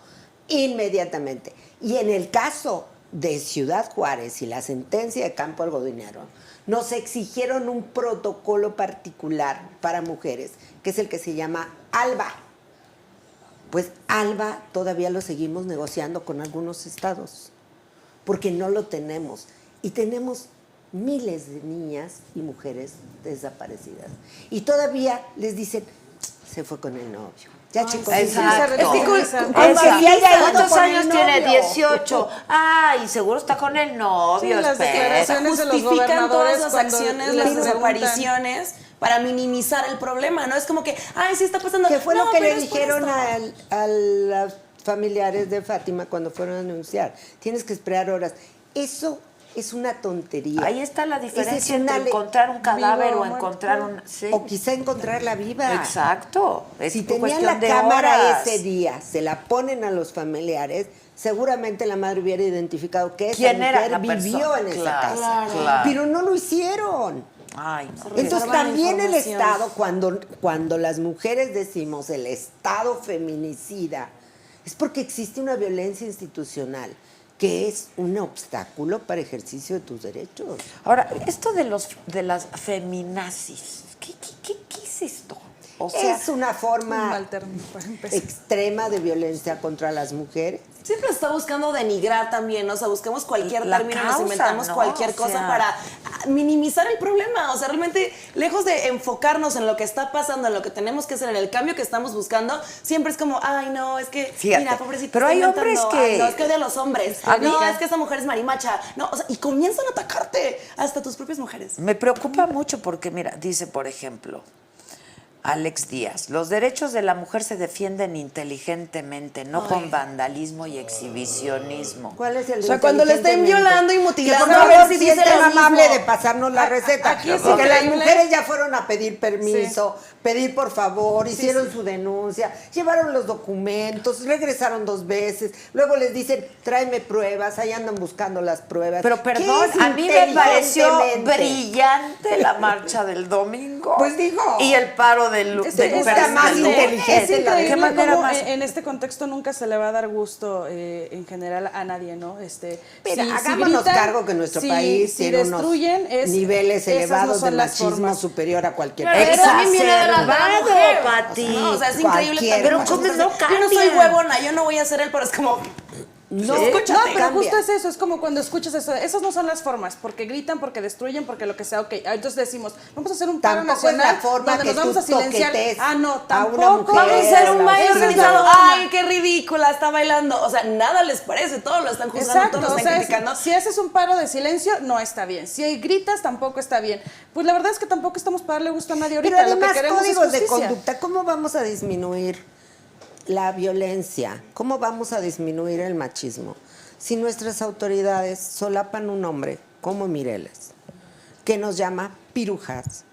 inmediatamente. Y en el caso de Ciudad Juárez y la sentencia de Campo Algodonero, nos exigieron un protocolo particular para mujeres, que es el que se llama ALBA. Pues ALBA todavía lo seguimos negociando con algunos estados, porque no lo tenemos. Y tenemos miles de niñas y mujeres desaparecidas. Y todavía les dicen, se fue con el novio. Ya, chicos. Exacto. Es que Aunque sí haya ido ¿Cuántos con el años tiene? novio. 18. Ay, seguro está con el novio. Sí, las espera. declaraciones de los Justifican gobernadores todas las cuando acciones, les las preguntan. desapariciones para minimizar el problema, ¿no? Es como que, ay, sí está pasando. ¿Qué fue No, lo que pero le es por dijeron esto. a las familiares de Fátima cuando fueron a denunciar? Tienes que esperar horas. Eso es una tontería. Ahí está la Esa diferencia es una entre encontrar un cadáver vivo o o muerto. encontrar un... Sí. O quizá encontrarla viva. Exacto. Es Si por tenían cuestión la de cámara horas. ese día, se la ponen a los familiares, seguramente la madre hubiera identificado que esa ¿Quién era mujer la vivió persona? en esa Claro, casa. claro. Pero no lo hicieron. Ay, no. Entonces reservan la también el información. Estado, cuando las mujeres decimos el Estado feminicida, es porque existe una violencia institucional que es un obstáculo para ejercicio de tus derechos. Ahora, esto de las feminazis, ¿qué es esto? O sea, Es una Un forma mal término para empezar. extrema de violencia contra las mujeres. Siempre se está buscando denigrar también, ¿no? O sea, buscamos cualquier La término, causa, nos inventamos ¿no? cualquier O cosa sea, para minimizar el problema. O sea, realmente, lejos de enfocarnos en lo que está pasando, en lo que tenemos que hacer, en el cambio que estamos buscando, siempre es como, ay, no, es que, Fíjate, mira, pobrecito, pero está hay hombres inventando. que- Ay, no, es que odia a los hombres. A No, mí- es que esa mujer es marimacha. No, o sea, y comienzan a atacarte hasta tus propias mujeres. me preocupa mucho porque, mira, dice, por ejemplo, Alex Díaz, los derechos de la mujer se defienden inteligentemente, no con vandalismo y exhibicionismo. ¿Cuál es el O sea, cuando le estén inteligentemente? violando y mutilando, Que por a ver favor si dice sienten lo mismo. amable de pasarnos la receta. aquí es Porque las increíble. mujeres ya fueron a pedir permiso, pedir por favor, hicieron su denuncia, llevaron los documentos, regresaron 2 veces, luego les dicen, tráeme pruebas, ahí andan buscando las pruebas. Pero ¿Qué perdón, es a mí me pareció inteligentemente? brillante la marcha del domingo. Pues digo. Y el paro del está más inteligente. Es ¿De increíble qué manera cómo más? en este contexto nunca se le va a dar gusto en general a nadie, ¿no? Mira, hagámonos cargo que nuestro país si tiene unos destruyen, niveles esas no elevados son de las machismo formas. superior a cualquier Claro, persona. pero también viene de la Exacerbado, mujer. Pati. No, o sea, es increíble Cualquier también. Pero muchas ¿cómo cosas no de, yo no soy cambian? huevona, yo no voy a hacer él, pero es como... No, No, escúchate. pero Cambia. justo es eso, es como cuando escuchas eso, esas no son las formas, porque gritan, porque destruyen, porque lo que sea, ok, entonces decimos, vamos a hacer un paro Tampoco es nacional la forma donde que nos vamos tú a silenciar. toquetees Ah, no, a una tampoco. mujer. Vamos a hacer un baile Esa es la organizado. forma. Ay, qué ridícula, está bailando. O sea, nada les parece, todos lo están juzgando, Exacto, todos lo o están sea, criticando. si haces un paro de silencio, no está bien. Si gritas, tampoco está bien. Pues la verdad es que tampoco estamos para darle gusto a nadie ahorita. Pero Lo que además, queremos es códigos de justicia. conducta, ¿cómo vamos a disminuir la violencia? ¿Cómo vamos a disminuir el machismo? Si nuestras autoridades solapan un hombre como Mireles, que nos llama pirujas,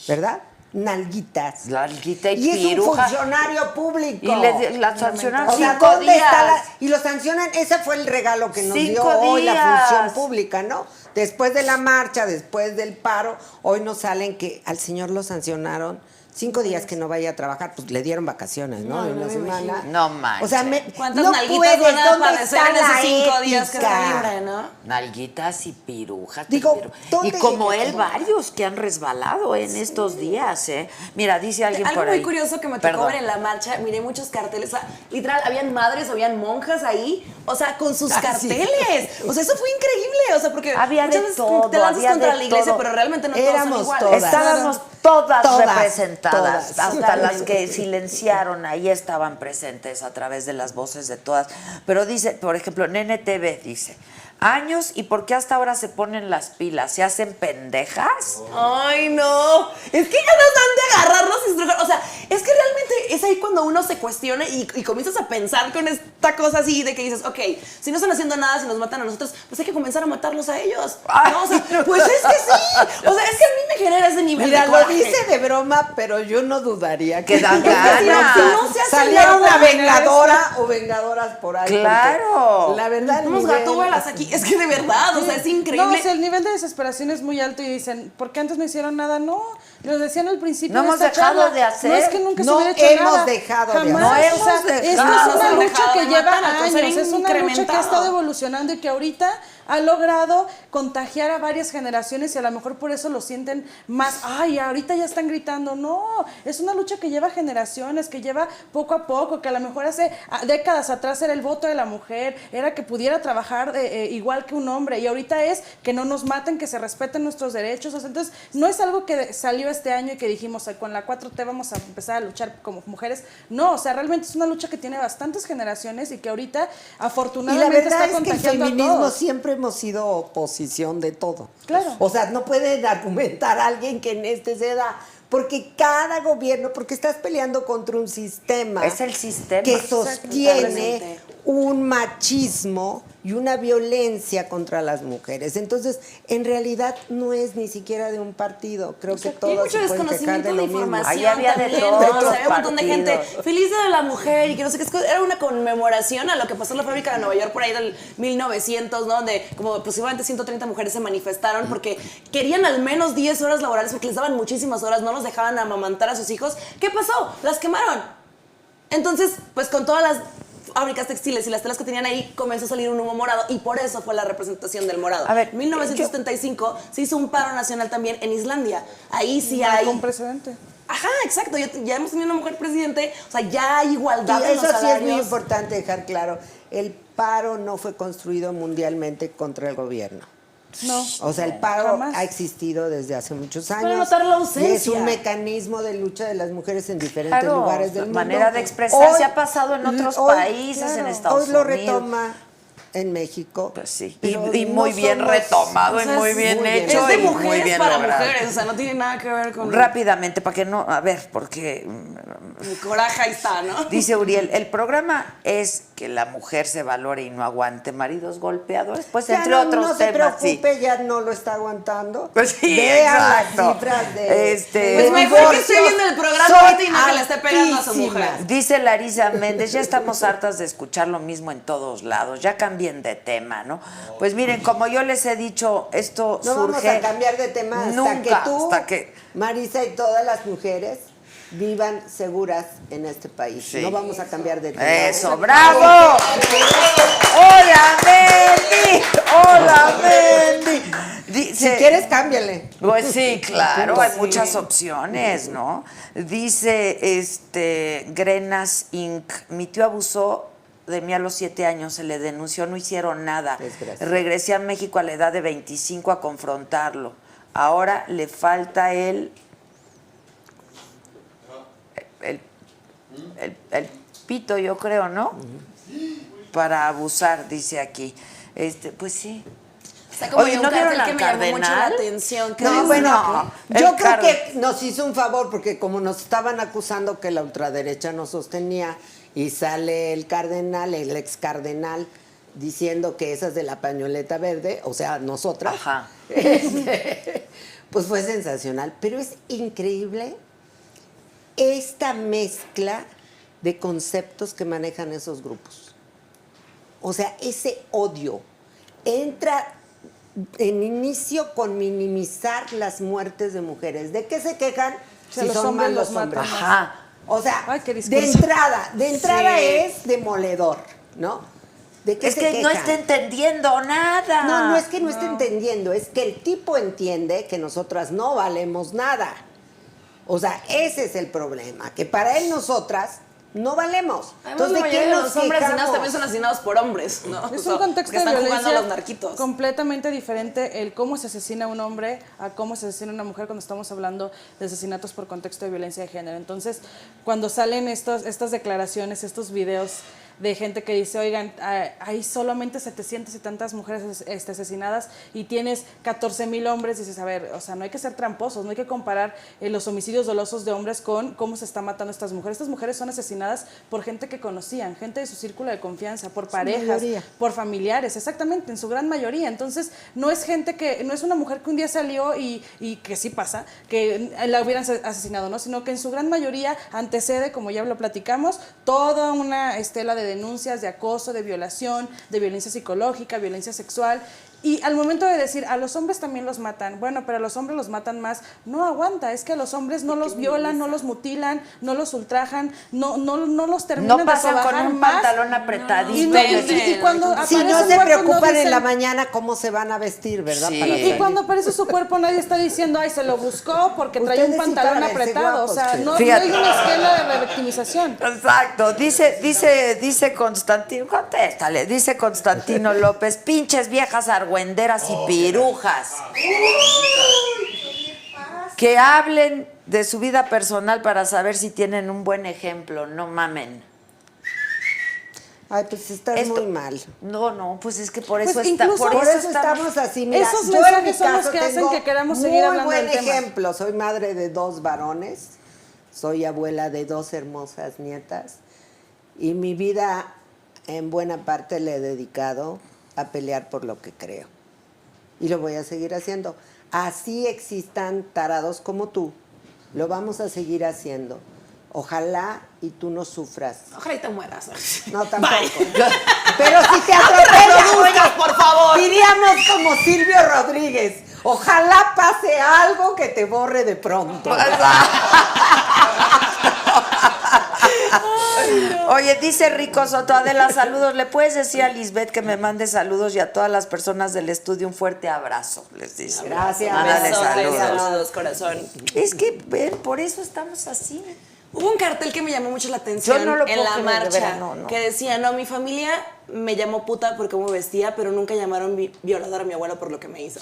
¿verdad? nalguitas. Nalguita y Y es un piruja. funcionario público. Y la sancionaron O sea, 5 ¿dónde días. está y lo sancionan? Ese fue el regalo que nos 5 dio hoy la días. función pública, ¿no? Después de la marcha, después del paro, hoy nos salen que al señor lo sancionaron 5 días que no vaya a trabajar, pues le dieron vacaciones, ¿no? de una semana. No manches. O sea, ¿Cuántas no nalguitas puedes, van a ¿dónde aparecer está en esos la 5 días que está ética? libre, no? Nalguitas y pirujas. Digo, pero- ¿dónde y como llega él, todo? varios que han resbalado en estos días, ¿eh? Mira, dice alguien Algo por muy ahí. curioso que me tocó Perdón. ver en la marcha, miré muchos carteles, o sea, literal, habían madres, habían monjas ahí, o sea, con sus carteles. O sea, eso fue increíble, o sea, porque Había muchas de veces todo, te lanzas había contra de la iglesia, todo. pero realmente no todos son Éramos iguales. todas. Estábamos todas Todas, representadas, todas. hasta Totalmente. las que silenciaron, ahí estaban presentes a través de las voces de todas. Pero dice, por ejemplo, Nene TV dice, años y por qué hasta ahora se ponen las pilas, ¿se hacen pendejas? Ay, no. Es que ya nos dan de agarrar los instructores. O sea, es que realmente es ahí cuando uno se cuestiona y comienzas a pensar con esta cosa así de que dices, ok, si no están haciendo nada, si nos matan a nosotros, pues hay que comenzar a matarlos a ellos. No, o sea, pues es que sí. O sea, es que a mí me genera ese nivel Mira, de lo coraje. dice de broma, pero yo no dudaría Que dan Es que si no- ganas. si no se hace saliera nada, una mira, vengadora o vengadoras por ahí. Claro. porque La verdad, el Somos nivel- gatúbelas aquí. Es que de verdad, o sea, es increíble. No, o sea, el nivel de desesperación es muy alto y dicen, ¿por qué antes no hicieron nada? No, lo decían al principio. No de hemos esta dejado charla. de hacer. No es que nunca No se hubiera hecho hemos nada. dejado de Jamás. hacer. No O sea, hemos esta dejado. es Nos una han lucha dejado que de lleva matar, la cosa años, ha es una lucha que ha incrementado. estado evolucionando y que ahorita ha logrado contagiar a varias generaciones y a lo mejor por eso lo sienten más, ay, ahorita ya están gritando. No, es una lucha que lleva generaciones, que lleva poco a poco, que a lo mejor hace décadas atrás era el voto de la mujer, era que pudiera trabajar igual que un hombre y ahorita es que no nos maten, que se respeten nuestros derechos. O sea, entonces, no es algo que salió este año y que dijimos, con la 4T vamos a empezar a luchar como mujeres. No, o sea, realmente es una lucha que tiene bastantes generaciones y que ahorita Y la afortunadamente verdad está es que el contagiando a feminismo todos. siempre hemos sido oposición de todo. Claro. O sea, no pueden argumentar a alguien que en este se da. Porque cada gobierno, porque estás peleando contra un sistema. Es el sistema. Que Exacto, sostiene totalmente. un machismo y una violencia contra las mujeres. Entonces, en realidad no es ni siquiera de un partido. Creo que Y hay todos mucho se pueden quejar desconocimiento de de lo mismo. información. Ahí había de también, todo, ¿no? otros O sea, había un montón de gente partidos. feliz de la mujer y que no sé qué. Era una conmemoración a lo que pasó en la fábrica de Nueva York por ahí del 1900, ¿no? Donde como aproximadamente 130 mujeres se manifestaron porque querían al menos 10 horas laborales porque les daban muchísimas horas, no los dejaban amamantar a sus hijos. ¿Qué pasó? Las quemaron. Entonces, pues con todas las fábricas textiles y las telas que tenían ahí comenzó a salir un humo morado y por eso fue la representación del morado. A ver, en 1975 se hizo un paro nacional también en Islandia. Ahí sí hay... Con precedente. Ajá, exacto. Ya hemos tenido una mujer presidente, o sea, ya hay igualdad Y en los eso sí es salarios. muy importante dejar claro. El paro no fue construido mundialmente contra el gobierno. No. O sea, el paro Jamás. ha existido desde hace muchos años. Para notar la Y es ausencia. un mecanismo de lucha de las mujeres en diferentes Claro, lugares del la mundo. manera de expresarse ha pasado en otros países, en Estados Hoy lo Unidos. retoma en México. Pues sí, pero y muy no bien somos- retomado O sea, y muy es bien muy bien. hecho Es de y muy mujeres bien para logrado. mujeres, o sea, no tiene nada que ver con Rápidamente, para que no, a ver, porque el coraje, ahí está, ¿no? dice Uriel, el programa es que la mujer se valore y no aguante maridos golpeadores, pues Ya entre no, otros no se temas, preocupe, ya no lo está aguantando. Pues sí, Vean exacto. las cifras de Pues mejor que esté viendo el programa son ahorita y no que le esté pegando a su altísimas. mujer. Dice Larisa Méndez, ya estamos hartas de escuchar lo mismo en todos lados, ya cambien de tema, ¿no? Pues miren, como yo les he dicho, esto No surge... vamos a cambiar de tema hasta nunca, que tú, hasta que... Marisa y todas las mujeres vivan seguras en este país. Sí. No vamos a cambiar de tema. ¡Eso, bravo! ¡Hola, Mendy! ¡Hola, Mendy! Si Dice, quieres, cámbiale. pues sí, claro, hay Sí. muchas opciones, ¿no? Dice, Grenas Inc., mi tío abusó de mí a los 7 años, se le denunció, no hicieron nada. Desgracia. Regresé a México a la edad de 25 a confrontarlo. Ahora le falta el pito, yo creo, ¿no? Para abusar, dice aquí. Pues sí. Está como Oye, un ¿no vieron cartel que al me llamó mucho la cardenal? atención. que No, dice- bueno, el yo creo cargo. que nos hizo un favor porque como nos estaban acusando que la ultraderecha nos sostenía y sale el cardenal, el ex cardenal, diciendo que esas de la pañoleta verde, o sea, nosotras, Ajá. pues fue sensacional. Pero es increíble esta mezcla de conceptos que manejan esos grupos. O sea, ese odio entra en inicio con minimizar las muertes de mujeres. ¿De qué se quejan? sea, los hombres los matan más. Ajá. O sea, Ay, qué de discurso. entrada Sí. es demoledor, ¿no? ¿De qué Es se que no quejan? está entendiendo nada. No es que no esté entendiendo, es que el tipo entiende que nosotras no valemos nada. O sea, ese es el problema, que para él nosotras no valemos. Además, la ¿de mayoría qué de nos los hombres asesinados quejamos? también son asesinados por hombres, ¿no? Es O sea, un contexto que de están jugando a violencia los narquitos. completamente diferente el cómo se asesina a un hombre a cómo se asesina a una mujer cuando estamos hablando de asesinatos por contexto de violencia de género. Entonces, cuando salen estas declaraciones, estos videos de gente que dice, oigan, hay solamente 700 y tantas mujeres asesinadas y tienes 14,000 hombres, dices, a ver, o sea, no hay que ser tramposos, no hay que comparar los homicidios dolosos de hombres con cómo se están matando estas mujeres. Estas mujeres son asesinadas por gente que conocían, gente de su círculo de confianza, por parejas, mayoría. por familiares, exactamente, en su gran mayoría. Entonces, no es gente que, no es una mujer que un día salió y que sí pasa, que la hubieran asesinado, ¿no? Sino que en su gran mayoría antecede, como ya lo platicamos, toda una estela de denuncias de acoso, de violación, de violencia psicológica, violencia sexual. Y al momento de decir, a los hombres también los matan, bueno, pero a los hombres los matan más, no aguanta, es que a los hombres no los violan, no los mutilan, no los ultrajan, no los terminan No pasan de con sobajar un más. pantalón Y, apretadito. y cuando Si no aparece se un cuerpo, preocupan en dicen- la mañana cómo se van a vestir, ¿verdad? Sí. Para y salir. cuando aparece su cuerpo nadie está diciendo, ay, se lo buscó porque traía un Ustedes sí pantalón parecen apretado. guapos, O sea, pero- no Fíjate. hay una esquela de revictimización. Exacto, dice Constantino, contéstale, dice Constantino López, pinches viejas argüenderas y pirujas. Que hablen de su vida personal para saber si tienen un buen ejemplo, no mamen. Ay, pues estás Esto- muy mal. No, pues es que por Pues eso está, incluso- Por eso estamos así. Mira, Esos yo en mensajes mi son los caso que hacen tengo que queramos seguir hablando muy del buen tema. ejemplo. Soy madre de 2 varones, soy abuela de 2 hermosas nietas y mi vida en buena parte le he dedicado a pelear por lo que creo. Y lo voy a seguir haciendo. Así existan tarados como tú, lo vamos a seguir haciendo. Ojalá y tú no sufras. Ojalá y te mueras. No, tampoco. Bye. Pero si te reproduzcas, atropellas, por favor. Diríamos como Silvio Rodríguez. Ojalá pase algo que te borre de pronto. Oye, dice Rico Soto, Adela, saludos. ¿Le puedes decir a Lisbeth que me mande saludos y a todas las personas del estudio un fuerte abrazo? Les dice. Gracias. Mándale Besotes, saludos. saludos, corazón. Es que, ven, por eso estamos así. Hubo un cartel que me llamó mucho la atención Yo no lo en puedo la creer, de marcha veras, no. que decía, no, mi familia me llamó puta por cómo vestía, pero nunca llamaron violador a mi abuelo por lo que me hizo.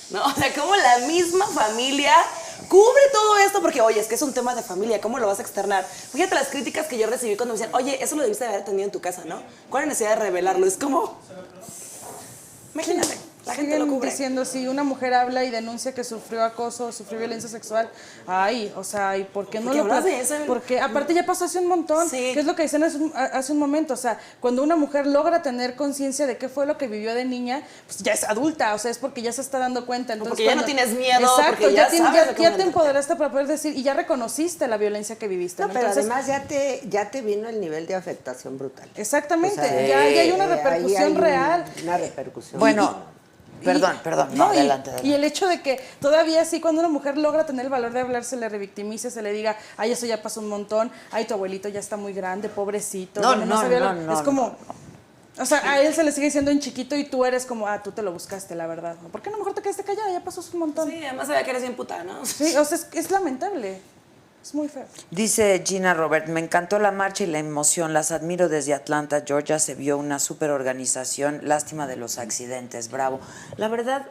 ¿No? O sea, como la misma familia cubre todo esto porque, oye, es que es un tema de familia, ¿cómo lo vas a externar? Fíjate las críticas que yo recibí cuando me decían, oye, eso lo debiste haber atendido en tu casa, ¿no? ¿Cuál es la necesidad de revelarlo? Es como, imagínate, la gente lo Siguen cubre. diciendo, si una mujer habla y denuncia que sufrió acoso, sufrió violencia sexual, ay, o sea, ¿y por qué no ¿Por qué lo hablas de eso? Porque aparte ya pasó hace un montón, Sí. que es lo que dicen hace un momento, o sea, cuando una mujer logra tener conciencia de qué fue lo que vivió de niña, pues ya es adulta, o sea, es porque ya se está dando cuenta. Entonces, porque ya no tienes miedo, exacto, porque ya sabes lo que ya van a te enfrentar. empoderaste para poder decir, y ya reconociste la violencia que viviste. No, ¿no? pero Entonces, además ya te vino el nivel de afectación brutal. exactamente, O sea, ya hay una ahí repercusión hay real. Una repercusión. Bueno, perdón, no, y- adelante. Y el hecho de que todavía sí, cuando una mujer logra tener el valor de hablar, se le revictimice, se le diga, ay, eso ya pasó un montón, ay, tu abuelito ya está muy grande, pobrecito. No, bueno, no, sabía no, lo-". no, Es como, o sea, a él se le sigue diciendo en chiquito y tú eres como, tú te lo buscaste, la verdad. ¿Por qué no mejor te quedaste callada? Ya pasó un montón. Sí, además sabía que eres bien puta, ¿no? Sí, o sea, es lamentable. Es muy feo. Dice Gina Robert, me encantó la marcha y la emoción, las admiro desde Atlanta, Georgia, se vio una súper organización, lástima de los accidentes, bravo. La verdad,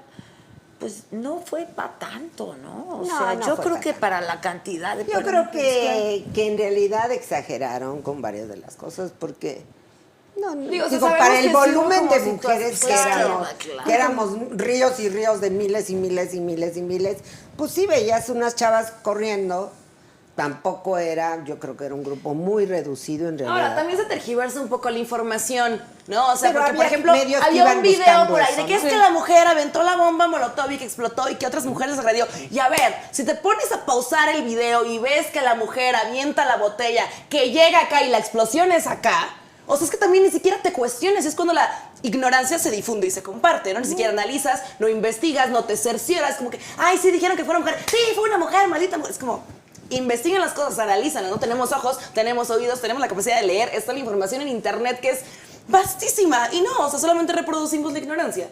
pues no fue para tanto, ¿no? O No, sea, no yo fue creo pa' que tanto. para la cantidad de Yo creo que en realidad exageraron con varias de las cosas porque Digo, o sea, digo, sabemos para el que sí hubo volumen como de mujeres situaciones, claro. que éramos ríos y ríos de miles y miles y miles y miles, pues sí veías unas chavas corriendo tampoco era, yo creo que era un grupo muy reducido en realidad. Ahora, también se tergiversa un poco la información, ¿no? O sea, Pero porque, por había ejemplo, medios que había iban un video buscando por ahí eso, de que ¿no? es que la mujer aventó la bomba molotov y que explotó y que otras mujeres agredió. Y a ver, si te pones a pausar el video y ves que la mujer avienta la botella, que llega acá y la explosión es acá, o sea, es que también ni siquiera te cuestiones, es cuando la ignorancia se difunde y se comparte, ¿no? Ni siquiera analizas, no investigas, no te cercioras, como que, ay, sí dijeron que fue una mujer, sí, fue una mujer, maldita mujer. Es como, investiguen las cosas, analízanlas, ¿no? Tenemos ojos, tenemos oídos, tenemos la capacidad de leer, está la información en internet que es vastísima. Y no, o sea, solamente reproducimos la ignorancia.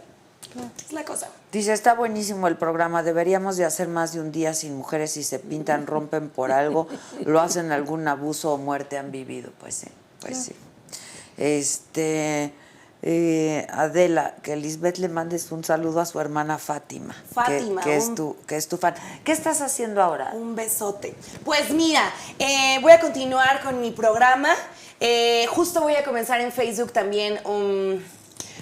Es la cosa. Dice, está buenísimo el programa, deberíamos de hacer más de un día sin mujeres si se pintan, rompen por algo, lo hacen algún abuso o muerte han vivido. Pues sí, pues sí. Adela, que Lisbeth le mandes un saludo a su hermana Fátima. Fátima, que es tu fan. ¿Qué estás haciendo ahora? Un besote. Pues mira, voy a continuar con mi programa. Justo voy a comenzar en Facebook también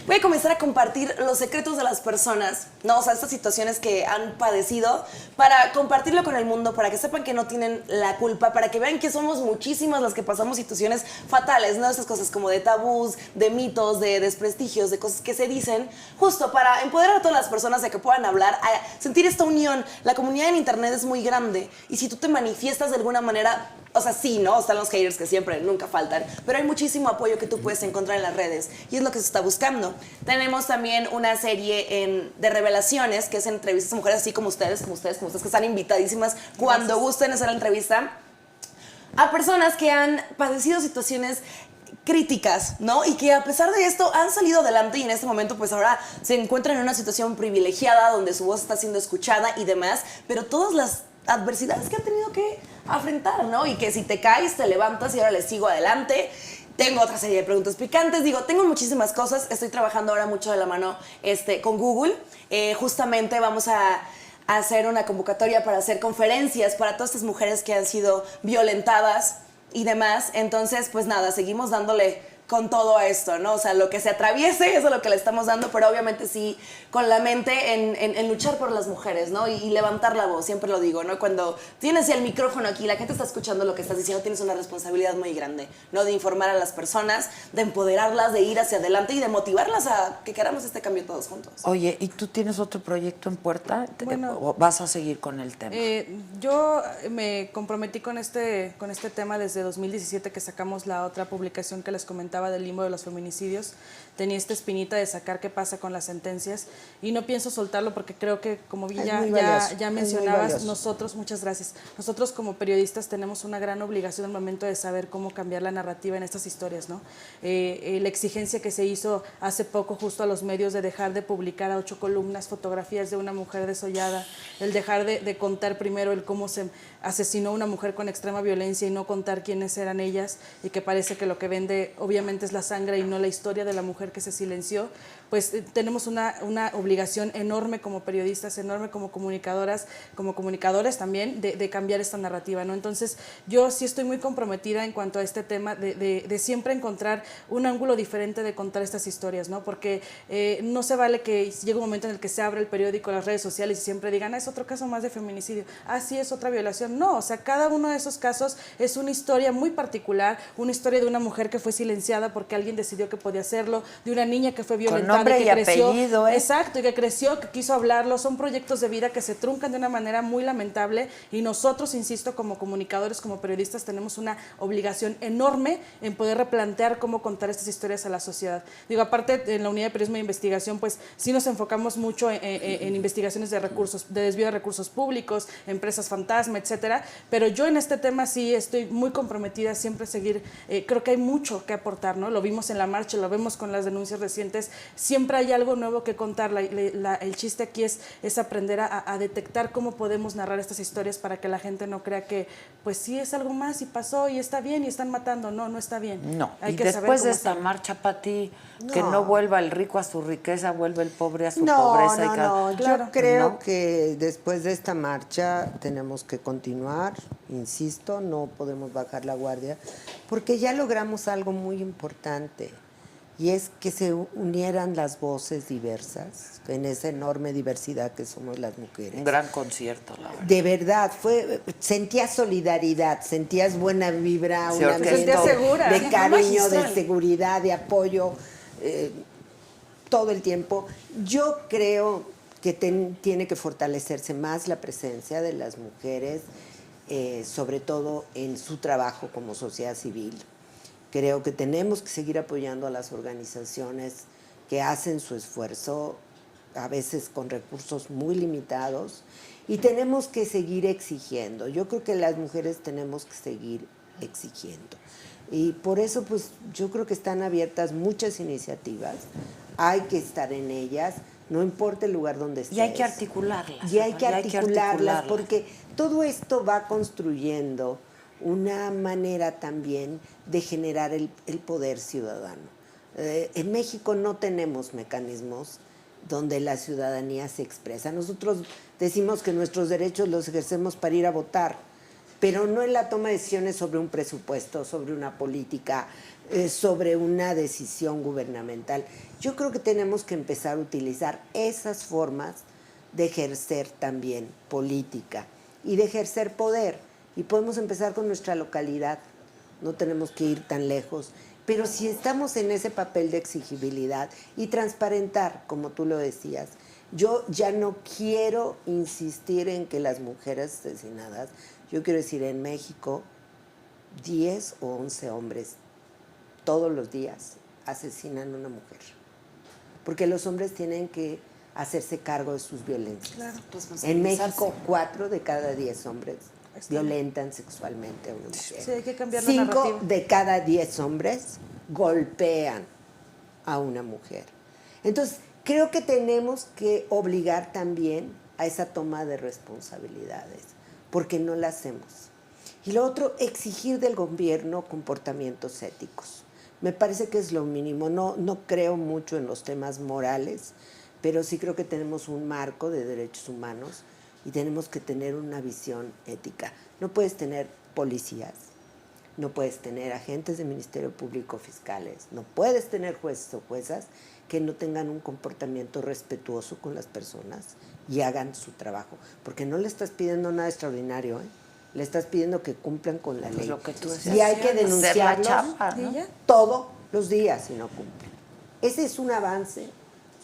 voy a comenzar a compartir los secretos de las personas, ¿no? O sea, estas situaciones que han padecido, para compartirlo con el mundo, para que sepan que no tienen la culpa, para que vean que somos muchísimas las que pasamos situaciones fatales, ¿no? Estas cosas como de tabús, de mitos, de desprestigios, de cosas que se dicen, justo para empoderar a todas las personas de que puedan hablar, a sentir esta unión. La comunidad en internet es muy grande y si tú te manifiestas de alguna manera, o sea, sí, ¿no? Están los haters que siempre, nunca faltan, pero hay muchísimo apoyo que tú puedes encontrar en las redes y es lo que se está buscando. Tenemos también una serie de revelaciones, que es entrevistas a mujeres así como ustedes, que están invitadísimas cuando gusten hacer la entrevista, a personas que han padecido situaciones críticas, ¿no? Y que a pesar de esto han salido adelante y en este momento pues ahora se encuentran en una situación privilegiada donde su voz está siendo escuchada y demás, pero todas las adversidades que han tenido que afrontar, ¿no? Y que si te caes, te levantas y ahora les sigo adelante. Tengo otra serie de preguntas picantes. Digo, tengo muchísimas cosas. Estoy trabajando ahora mucho de la mano con Google. Justamente vamos a hacer una convocatoria para hacer conferencias para todas estas mujeres que han sido violentadas y demás. Entonces, pues nada, seguimos dándole con todo esto, ¿no? O sea, lo que se atraviese, eso es lo que le estamos dando, pero obviamente sí con la mente en luchar por las mujeres, ¿no? Y levantar la voz, siempre lo digo, ¿no? Cuando tienes el micrófono aquí, la gente está escuchando lo que estás diciendo, tienes una responsabilidad muy grande, ¿no? De informar a las personas, de empoderarlas, de ir hacia adelante y de motivarlas a que queramos este cambio todos juntos. Oye, ¿y tú tienes otro proyecto en puerta? Bueno, ¿O vas a seguir con el tema? Yo me comprometí con este tema desde 2017 que sacamos la otra publicación que les comentaba del limbo de los feminicidios. Tenía esta espinita de sacar qué pasa con las sentencias y no pienso soltarlo porque creo que, como bien ya mencionabas, muchas gracias, nosotros como periodistas tenemos una gran obligación al momento de saber cómo cambiar la narrativa en estas historias, ¿no? La exigencia que se hizo hace poco justo a los medios de dejar de publicar a 8 columnas fotografías de una mujer desollada, el dejar de contar primero el cómo se asesinó a una mujer con extrema violencia y no contar quiénes eran ellas, y que parece que lo que vende obviamente es la sangre y no la historia de la mujer que se silenció, pues tenemos una obligación enorme como periodistas, enorme como comunicadoras, como comunicadores también, de cambiar esta narrativa, ¿no? Entonces yo sí estoy muy comprometida en cuanto a este tema de siempre encontrar un ángulo diferente de contar estas historias, ¿no? Porque no se vale que llegue un momento en el que se abra el periódico, las redes sociales y siempre digan, es otro caso más de feminicidio, sí, es otra violación. No, o sea, cada uno de esos casos es una historia muy particular, una historia de una mujer que fue silenciada porque alguien decidió que podía hacerlo, de una niña que fue violentada, con nombre que y creció, apellido, ¿eh? Exacto, y que creció, que quiso hablarlo. Son proyectos de vida que se truncan de una manera muy lamentable y nosotros, insisto, como comunicadores, como periodistas, tenemos una obligación enorme en poder replantear cómo contar estas historias a la sociedad. Digo, aparte, en la unidad de periodismo de investigación, pues sí nos enfocamos mucho en investigaciones de recursos, de desvío de recursos públicos, empresas fantasma, etcétera. Pero yo en este tema sí estoy muy comprometida a siempre seguir. Creo que hay mucho que aportar, ¿no? Lo vimos en la marcha, lo vemos con las denuncias recientes. Siempre hay algo nuevo que contar. El chiste aquí es aprender a detectar cómo podemos narrar estas historias para que la gente no crea que, pues sí, es algo más y pasó y está bien y están matando. No, no está bien. No, hay y que saber después cómo de esta hacerlo. marcha, Pati, que no vuelva el rico a su riqueza, vuelve el pobre a su pobreza. No, Claro. yo creo ¿no? que después de esta marcha tenemos que continuar, insisto, no podemos bajar la guardia, porque ya logramos algo muy importante, y es que se unieran las voces diversas en esa enorme diversidad que somos las mujeres. Un gran concierto, la verdad. De verdad, sentías solidaridad, sentías buena vibra, Se un orquestó. ambiente Sentías segura. de Sí, cariño, de magistral. seguridad, de apoyo, todo el tiempo. Yo creo que tiene que fortalecerse más la presencia de las mujeres, sobre todo en su trabajo como sociedad civil. Creo que tenemos que seguir apoyando a las organizaciones que hacen su esfuerzo, a veces con recursos muy limitados, y tenemos que seguir exigiendo. Yo creo que las mujeres tenemos que seguir exigiendo. Y por eso, pues, yo creo que están abiertas muchas iniciativas, hay que estar en ellas, no importa el lugar donde estés. Y hay que articularlas. Y hay que ¿no? articularlas, porque todo esto va construyendo una manera también de generar el poder ciudadano. En México no tenemos mecanismos donde la ciudadanía se expresa. Nosotros decimos que nuestros derechos los ejercemos para ir a votar, pero no en la toma de decisiones sobre un presupuesto, sobre una política, sobre una decisión gubernamental. Yo creo que tenemos que empezar a utilizar esas formas de ejercer también política y de ejercer poder. Y podemos empezar con nuestra localidad, no tenemos que ir tan lejos, pero si estamos en ese papel de exigibilidad y transparentar, como tú lo decías, yo ya no quiero insistir en que las mujeres asesinadas, yo quiero decir, en México, 10 o 11 hombres todos los días asesinan a una mujer, porque los hombres tienen que hacerse cargo de sus violencias. Claro, En México, 4 de cada 10 hombres violentan sexualmente a una mujer. Sí, hay que cambiar la 5 narrativa. de cada 10 hombres golpean a una mujer. Entonces, creo que tenemos que obligar también a esa toma de responsabilidades, porque no la hacemos. Y lo otro, exigir del gobierno comportamientos éticos. Me parece que es lo mínimo. No creo mucho en los temas morales, pero sí creo que tenemos un marco de derechos humanos y tenemos que tener una visión ética. No puedes tener policías, no puedes tener agentes del Ministerio Público, fiscales, no puedes tener jueces o juezas que no tengan un comportamiento respetuoso con las personas y hagan su trabajo, porque no le estás pidiendo nada extraordinario, ¿eh? Le estás pidiendo que cumplan con la ley. Lo que tú decías, y hay que hacer la denunciarlos chamba, ¿no? ¿Y ya? todos los días si no cumplen. Ese es un avance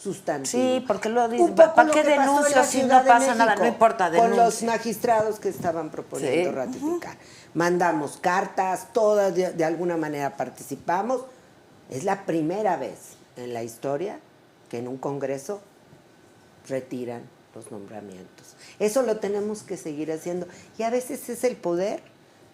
sustantivo. Sí, porque lo dicen, Un poco ¿para lo qué que pasó en denuncias la si no Ciudad de pasa nada? México, No importa, con denuncia. los magistrados que estaban proponiendo Sí. ratificar. Mandamos cartas, todas de alguna manera participamos. Es la primera vez en la historia que en un congreso retiran los nombramientos. Eso lo tenemos que seguir haciendo. Y a veces es el poder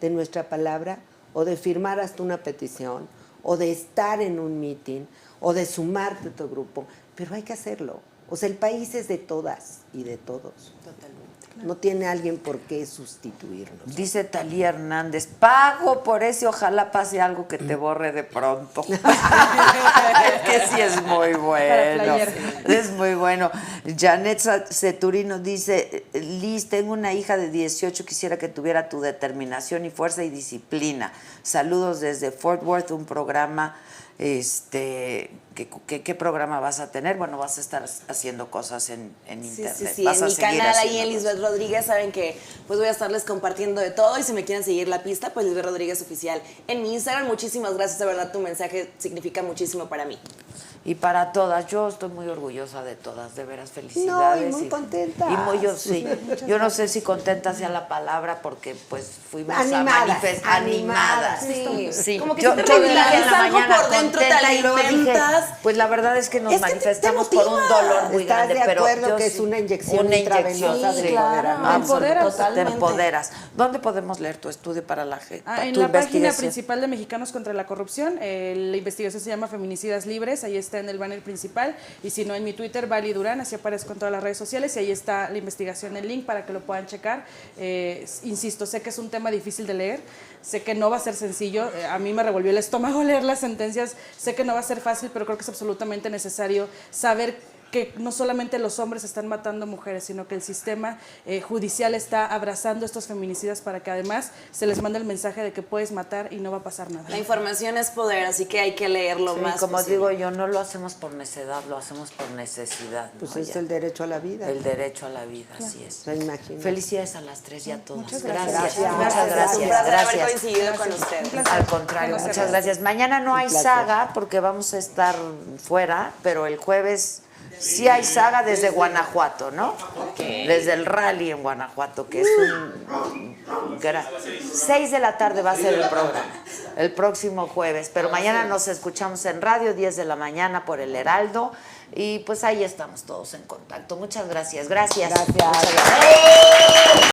de nuestra palabra, o de firmar hasta una petición, o de estar en un meeting, o de sumarte a tu grupo. Pero hay que hacerlo. O sea, el país es de todas y de todos. Totalmente. No tiene alguien por qué sustituirnos. Dice Talía Hernández, pago por ese, ojalá pase algo que te borre de pronto. Que sí es muy bueno. playera. Es muy bueno. Janet Ceturino dice, Liz, tengo una hija de 18, quisiera que tuviera tu determinación y fuerza y disciplina. Saludos desde Fort Worth, un programa, ¿qué programa vas a tener? Bueno, vas a estar haciendo cosas en internet. Sí, Vas en a mi seguir canal ahí haciendo en Lisbeth Rodríguez saben que pues voy a estarles compartiendo de todo y si me quieren seguir la pista, pues Lisbeth Rodríguez Oficial en mi Instagram. Muchísimas gracias, de verdad tu mensaje significa muchísimo para mí. Y para todas, yo estoy muy orgullosa de todas, de veras, felicidades. No, y muy contenta. Y muy, yo no sé si contenta sea la palabra, porque pues fuimos Animadas, animadas. Sí. Sí. Como que yo siempre dije es en la algo mañana por dentro, te contenta, y luego dije, alimentas. pues la verdad es que nos Es que te manifestamos por un motiva. dolor muy ¿Estás grande, de pero acuerdo yo que es sí. una inyección Una intravenosa inyección, de sí. empoderamiento? Te empoderas. Te Totalmente. empoderas. ¿Dónde podemos leer tu estudio para la gente? En la página principal de Mexicanos contra la Corrupción, la investigación se llama Feminicidas Libres, ahí está en el banner principal, y si no en mi Twitter, Vali Durán, así aparezco en todas las redes sociales, y ahí está la investigación, el link para que lo puedan checar. Insisto, sé que es un tema difícil de leer, sé que no va a ser sencillo, a mí me revolvió el estómago leer las sentencias, sé que no va a ser fácil, pero creo que es absolutamente necesario saber que no solamente los hombres están matando mujeres, sino que el sistema judicial está abrazando a estos feminicidas para que además se les mande el mensaje de que puedes matar y no va a pasar nada. La información es poder, así que hay que leerlo Sí, más como posible. digo yo, no lo hacemos por necedad, lo hacemos por necesidad. Pues ¿no? es Ya. el derecho a la vida. El derecho a la vida, así es. Se imagina. Felicidades a las tres y a todas. Muchas gracias. gracias. Muchas Es un gracias. placer haber Gracias. coincidido con ustedes. placer. Al contrario, Conocerlas. muchas gracias. Mañana no hay placer. saga porque vamos a estar fuera, pero el jueves sí hay saga desde Guanajuato, ¿no? Desde el rally en Guanajuato, que es un... 6 de la tarde va a ser el programa, el próximo jueves, pero mañana nos escuchamos en radio, 10 de la mañana por el Heraldo, y pues ahí estamos todos en contacto. Muchas gracias. Gracias. Gracias. Muchas gracias.